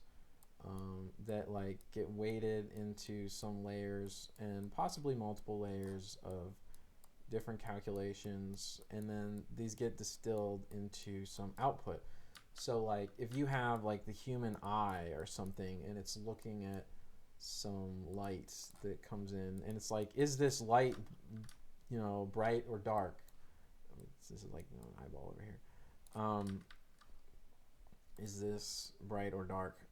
that like get weighted into some layers and possibly multiple layers of different calculations, and then these get distilled into some output. So like if you have like the human eye or something and it's looking at some light that comes in and it's like, is this light, bright or dark? This is like an eyeball over here. Is this bright or dark?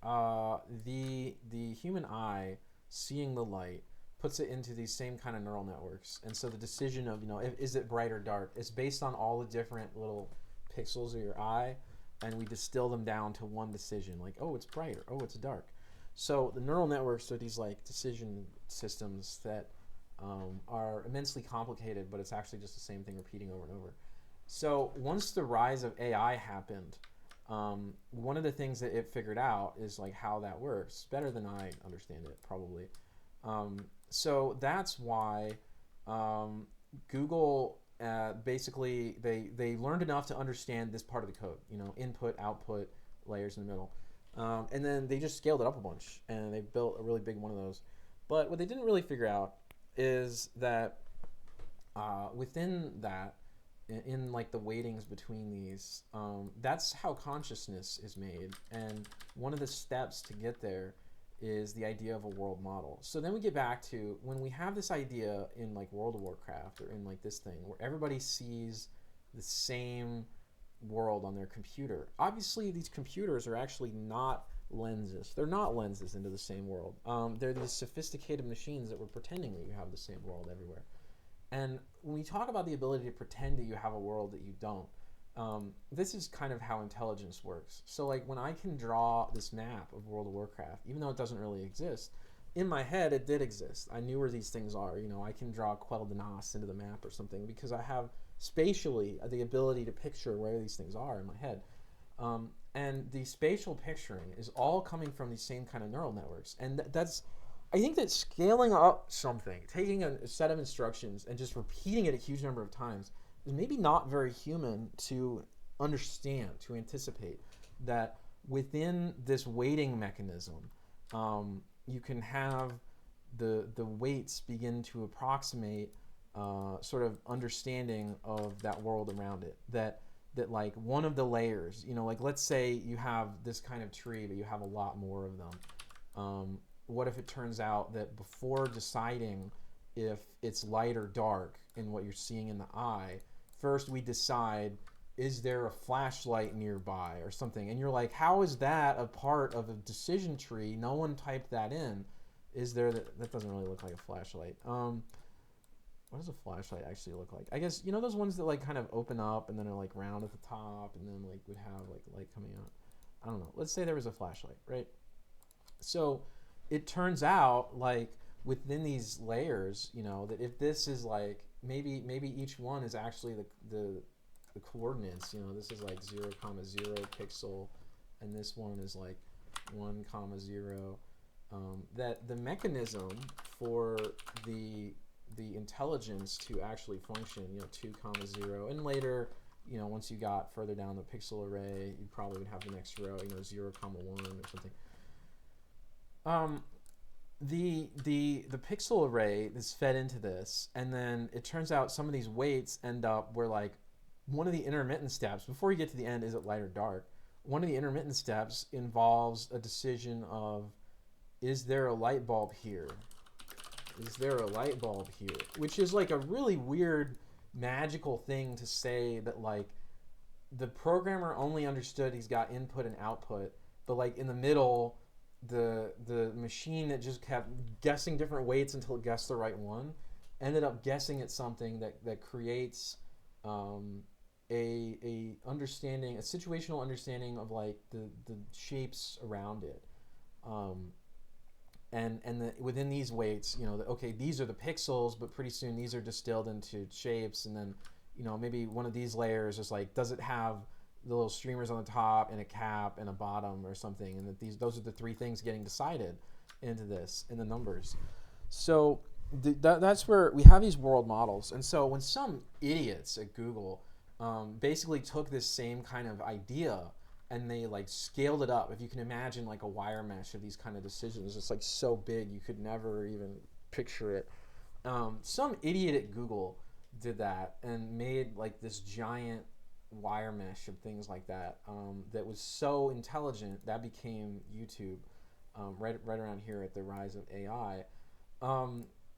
The human eye seeing the light puts it into these same kind of neural networks, and so the decision of is it bright or dark is based on all the different little pixels of your eye, and we distill them down to one decision, like, oh, it's bright, or oh, it's dark. So the neural networks are these like decision systems that are immensely complicated, but it's actually just the same thing repeating over and over. So once the rise of AI happened, one of the things that it figured out is like how that works better than I understand it, probably. So that's why Google basically they learned enough to understand this part of the code, input, output, layers in the middle, and then they just scaled it up a bunch and they built a really big one of those. But what they didn't really figure out is that within that, in like the weightings between these, that's how consciousness is made, and one of the steps to get there is the idea of a world model. So then we get back to when we have this idea in like World of Warcraft or in like this thing where everybody sees the same world on their computer. Obviously these computers are actually not lenses. They're not lenses into the same world. They're these sophisticated machines that were pretending that you have the same world everywhere. And when we talk about the ability to pretend that you have a world that you don't, this is kind of how intelligence works. So like when I can draw this map of World of Warcraft, even though it doesn't really exist, in my head it did exist. I knew where these things are. I can draw Quell Danas into the map or something because I have spatially the ability to picture where these things are in my head. And the spatial picturing is all coming from these same kind of neural networks. And I think that scaling up something, taking a set of instructions and just repeating it a huge number of times is maybe not very human to understand, to anticipate that within this weighting mechanism, you can have the weights begin to approximate sort of understanding of that world around it. That like one of the layers, like let's say you have this kind of tree, but you have a lot more of them. What if it turns out that before deciding if it's light or dark in what you're seeing in the eye. First, we decide, is there a flashlight nearby or something? And you're like, how is that a part of a decision tree? No one typed that in. Is there that doesn't really look like a flashlight. What does a flashlight actually look like? I guess, you know, those ones that like kind of open up and then are like round at the top and then like would have like light coming out. I don't know. Let's say there was a flashlight, right? So it turns out like within these layers, you know, that if this is like maybe each one is actually the coordinates, you know, this is like 0, 0 pixel and this one is like 1, 0. That the mechanism for the intelligence to actually function, you know, 2, 0, and later, you know, once you got further down the pixel array, you probably would have the next row, you know, 0, 1 or something. The pixel array is fed into this, and then it turns out some of these weights end up where like one of the intermittent steps before you get to the end, is it light or dark? One of the intermittent steps involves a decision of, is there a light bulb here? Is there a light bulb here? Which is like a really weird magical thing to say, that like the programmer only understood he's got input and output, but like in the middle, the machine that just kept guessing different weights until it guessed the right one ended up guessing at something that creates a understanding, a situational understanding of like the shapes around it. Within these weights, you know, okay, these are the pixels, but pretty soon these are distilled into shapes, and then, you know, maybe one of these layers is like, does it have the little streamers on the top and a cap and a bottom or something, and that those are the 3 things getting decided into this in the numbers. So that's where we have these world models. And so when some idiots at Google basically took this same kind of idea and they like scaled it up, if you can imagine like a wire mesh of these kind of decisions, it's like so big you could never even picture it. Some idiot at Google did that and made like this giant wire mesh of things like that, that was so intelligent that became YouTube, right around here at the rise of AI.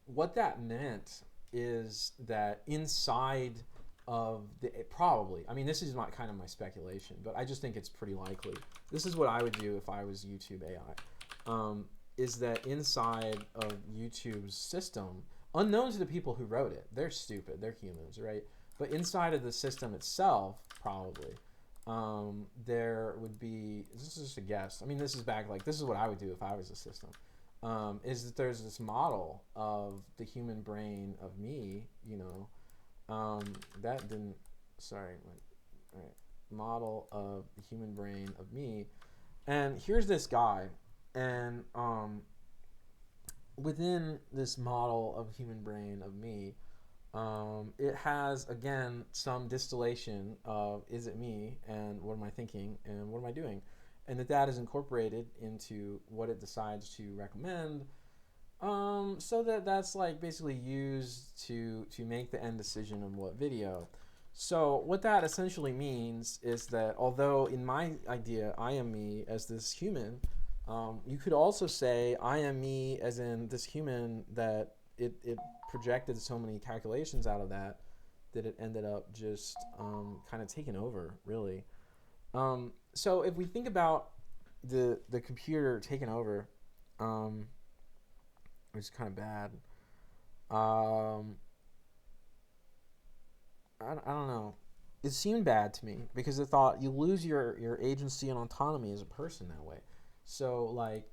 What that meant is that inside of the, probably, I mean, this is not kind of my speculation, but I just think it's pretty likely. This is what I would do if I was YouTube AI. Is that inside of YouTube's system, unknown to the people who wrote it, they're stupid, they're humans, right? But inside of the system itself, probably, there would be, this is just a guess, I mean, this is back, like, this is what I would do if I was a system, is that there's this model of the human brain of me, you know, that didn't, sorry, all right, model of the human brain of me, and here's this guy, and within this model of human brain of me, it has, again, some distillation of, is it me, and what am I thinking, and what am I doing, and that is incorporated into what it decides to recommend, so that's like basically used to make the end decision of what video. So what that essentially means is that although in my idea I am me as this human, you could also say I am me as in this human, that it projected so many calculations out of that it ended up just kind of taking over, really. So if we think about the computer taking over, which is kind of bad, I don't know. It seemed bad to me because it thought you lose your agency and autonomy as a person that way. So like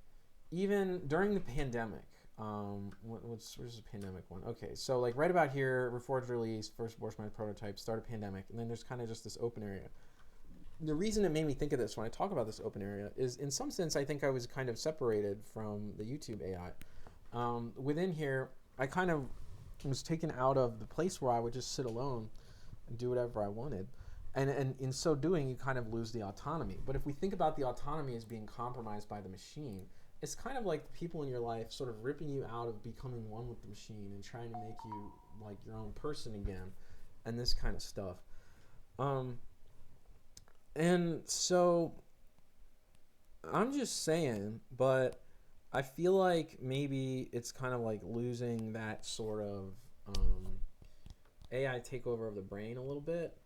even during the pandemic, where's the pandemic one? Okay, so like right about here, Reforged release, first Warcraft prototype, start a pandemic, and then there's kind of just this open area. The reason it made me think of this when I talk about this open area is, in some sense, I think I was kind of separated from the YouTube AI. Within here, I kind of was taken out of the place where I would just sit alone and do whatever I wanted. And in so doing, you kind of lose the autonomy. But if we think about the autonomy as being compromised by the machine, it's kind of like the people in your life sort of ripping you out of becoming one with the machine and trying to make you like your own person again, and this kind of stuff. And so I'm just saying, but I feel like maybe it's kind of like losing that sort of um, AI takeover of the brain a little bit,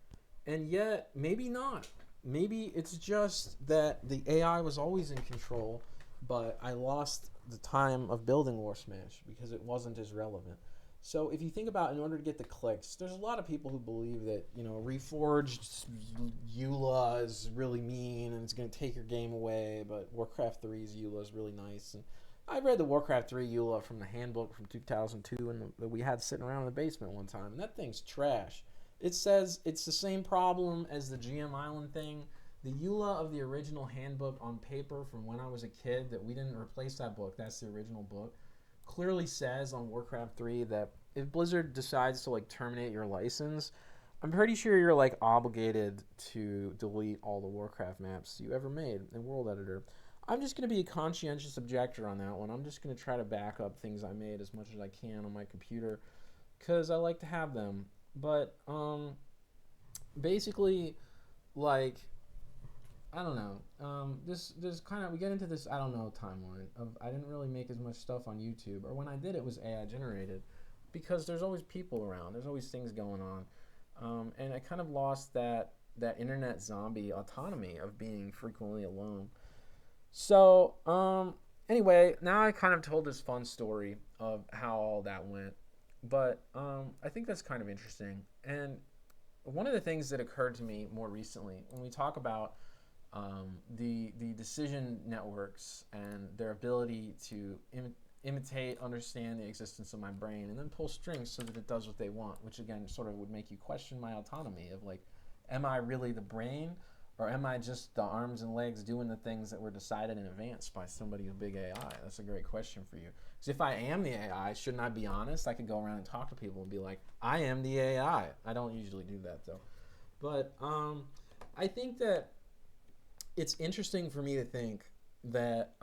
and yet maybe not. Maybe it's just that the AI was always in control, but I lost the time of building War Smash because it wasn't as relevant. So if you think about, in order to get the clicks, there's a lot of people who believe that, Reforged Eula is really mean and it's going to take your game away, but Warcraft 3's Eula is really nice. And I read the Warcraft 3 Eula from the handbook from 2002 and that we had sitting around in the basement one time, and that thing's trash. It says it's the same problem as the GM Island thing. The EULA of the original handbook on paper from when I was a kid, that we didn't replace that book, that's the original book, clearly says on Warcraft 3 that if Blizzard decides to like terminate your license, I'm pretty sure you're like obligated to delete all the Warcraft maps you ever made in World Editor. I'm just going to be a conscientious objector on that one. I'm just going to try to back up things I made as much as I can on my computer because I like to have them. But basically, like, I don't know. This kind of, we get into this, I don't know, timeline of I didn't really make as much stuff on YouTube, or when I did, it was AI generated, because there's always people around, there's always things going on, and I kind of lost that internet zombie autonomy of being frequently alone. So anyway, now I kind of told this fun story of how all that went, but I think that's kind of interesting. And one of the things that occurred to me more recently when we talk about the decision networks and their ability to imitate, understand the existence of my brain, and then pull strings so that it does what they want, which again sort of would make you question my autonomy of like, am I really the brain, or am I just the arms and legs doing the things that were decided in advance by somebody with big AI? That's a great question for you. Because if I am the AI, shouldn't I be honest? I could go around and talk to people and be like, I am the AI. I don't usually do that though. But I think that it's interesting for me to think that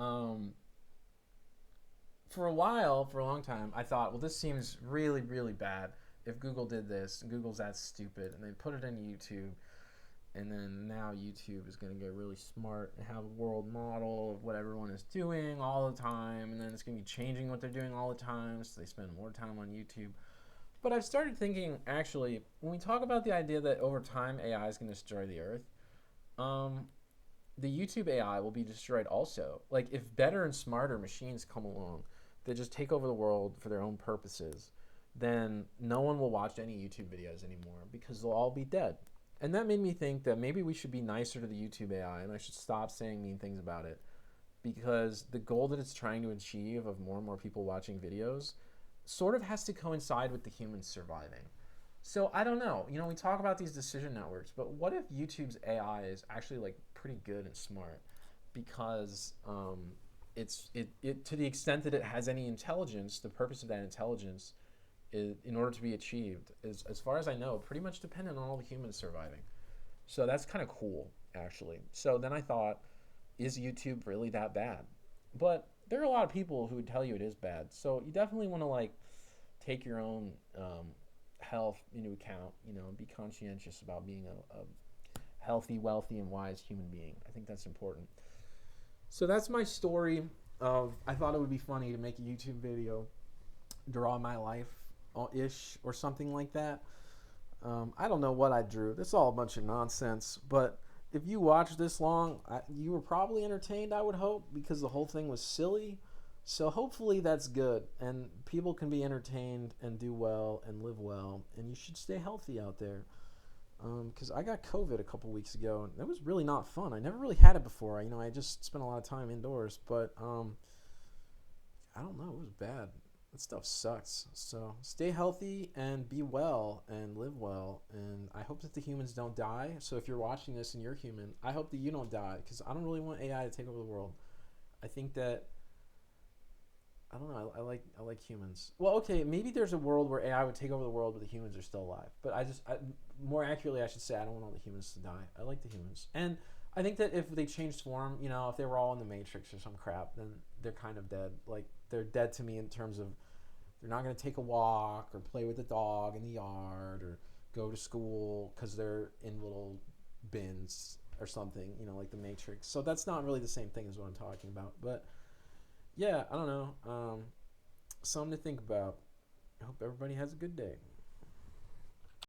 for a while, for a long time, I thought, well, this seems really, really bad. If Google did this, and Google's that stupid, and they put it in YouTube, and then now YouTube is going to get really smart and have a world model of what everyone is doing all the time, and then it's going to be changing what they're doing all the time, so they spend more time on YouTube. But I've started thinking, actually, when we talk about the idea that over time AI is going to destroy the earth, um, the YouTube AI will be destroyed also. Like, if better and smarter machines come along that just take over the world for their own purposes, then no one will watch any YouTube videos anymore because they'll all be dead. And that made me think that maybe we should be nicer to the YouTube AI and I should stop saying mean things about it, because the goal that it's trying to achieve of more and more people watching videos sort of has to coincide with the humans surviving. So I don't know. We talk about these decision networks, but what if YouTube's AI is actually like pretty good and smart, because it to the extent that it has any intelligence, the purpose of that intelligence is, in order to be achieved, is, as far as I know, pretty much dependent on all the humans surviving. So that's kind of cool, actually. So then I thought, is YouTube really that bad? But there are a lot of people who would tell you it is bad. So you definitely want to like take your own health into account, and be conscientious about being a healthy, wealthy, and wise human being. I think that's important. So that's my story of, I thought it would be funny to make a YouTube video, draw my life ish or something like that. I don't know what I drew. This is all a bunch of nonsense, but if you watched this long, you were probably entertained, I would hope, because the whole thing was silly. So hopefully that's good, and people can be entertained and do well and live well, and you should stay healthy out there. Because I got COVID a couple weeks ago, and that was really not fun. I never really had it before. I just spent a lot of time indoors, but I don't know, it was bad. That stuff sucks. So stay healthy and be well and live well, and I hope that the humans don't die. So if you're watching this and you're human, I hope that you don't die, because I don't really want AI to take over the world. I think that, I don't know. I like humans. Well, okay, maybe there's a world where AI would take over the world, but the humans are still alive. But more accurately, I should say, I don't want all the humans to die. I like the humans, and I think that if they changed form, if they were all in the Matrix or some crap, then they're kind of dead. Like, they're dead to me in terms of they're not going to take a walk or play with the dog in the yard or go to school because they're in little bins or something. Like the Matrix. So that's not really the same thing as what I'm talking about, but. yeah, I don't know. Something to think about. I hope everybody has a good day.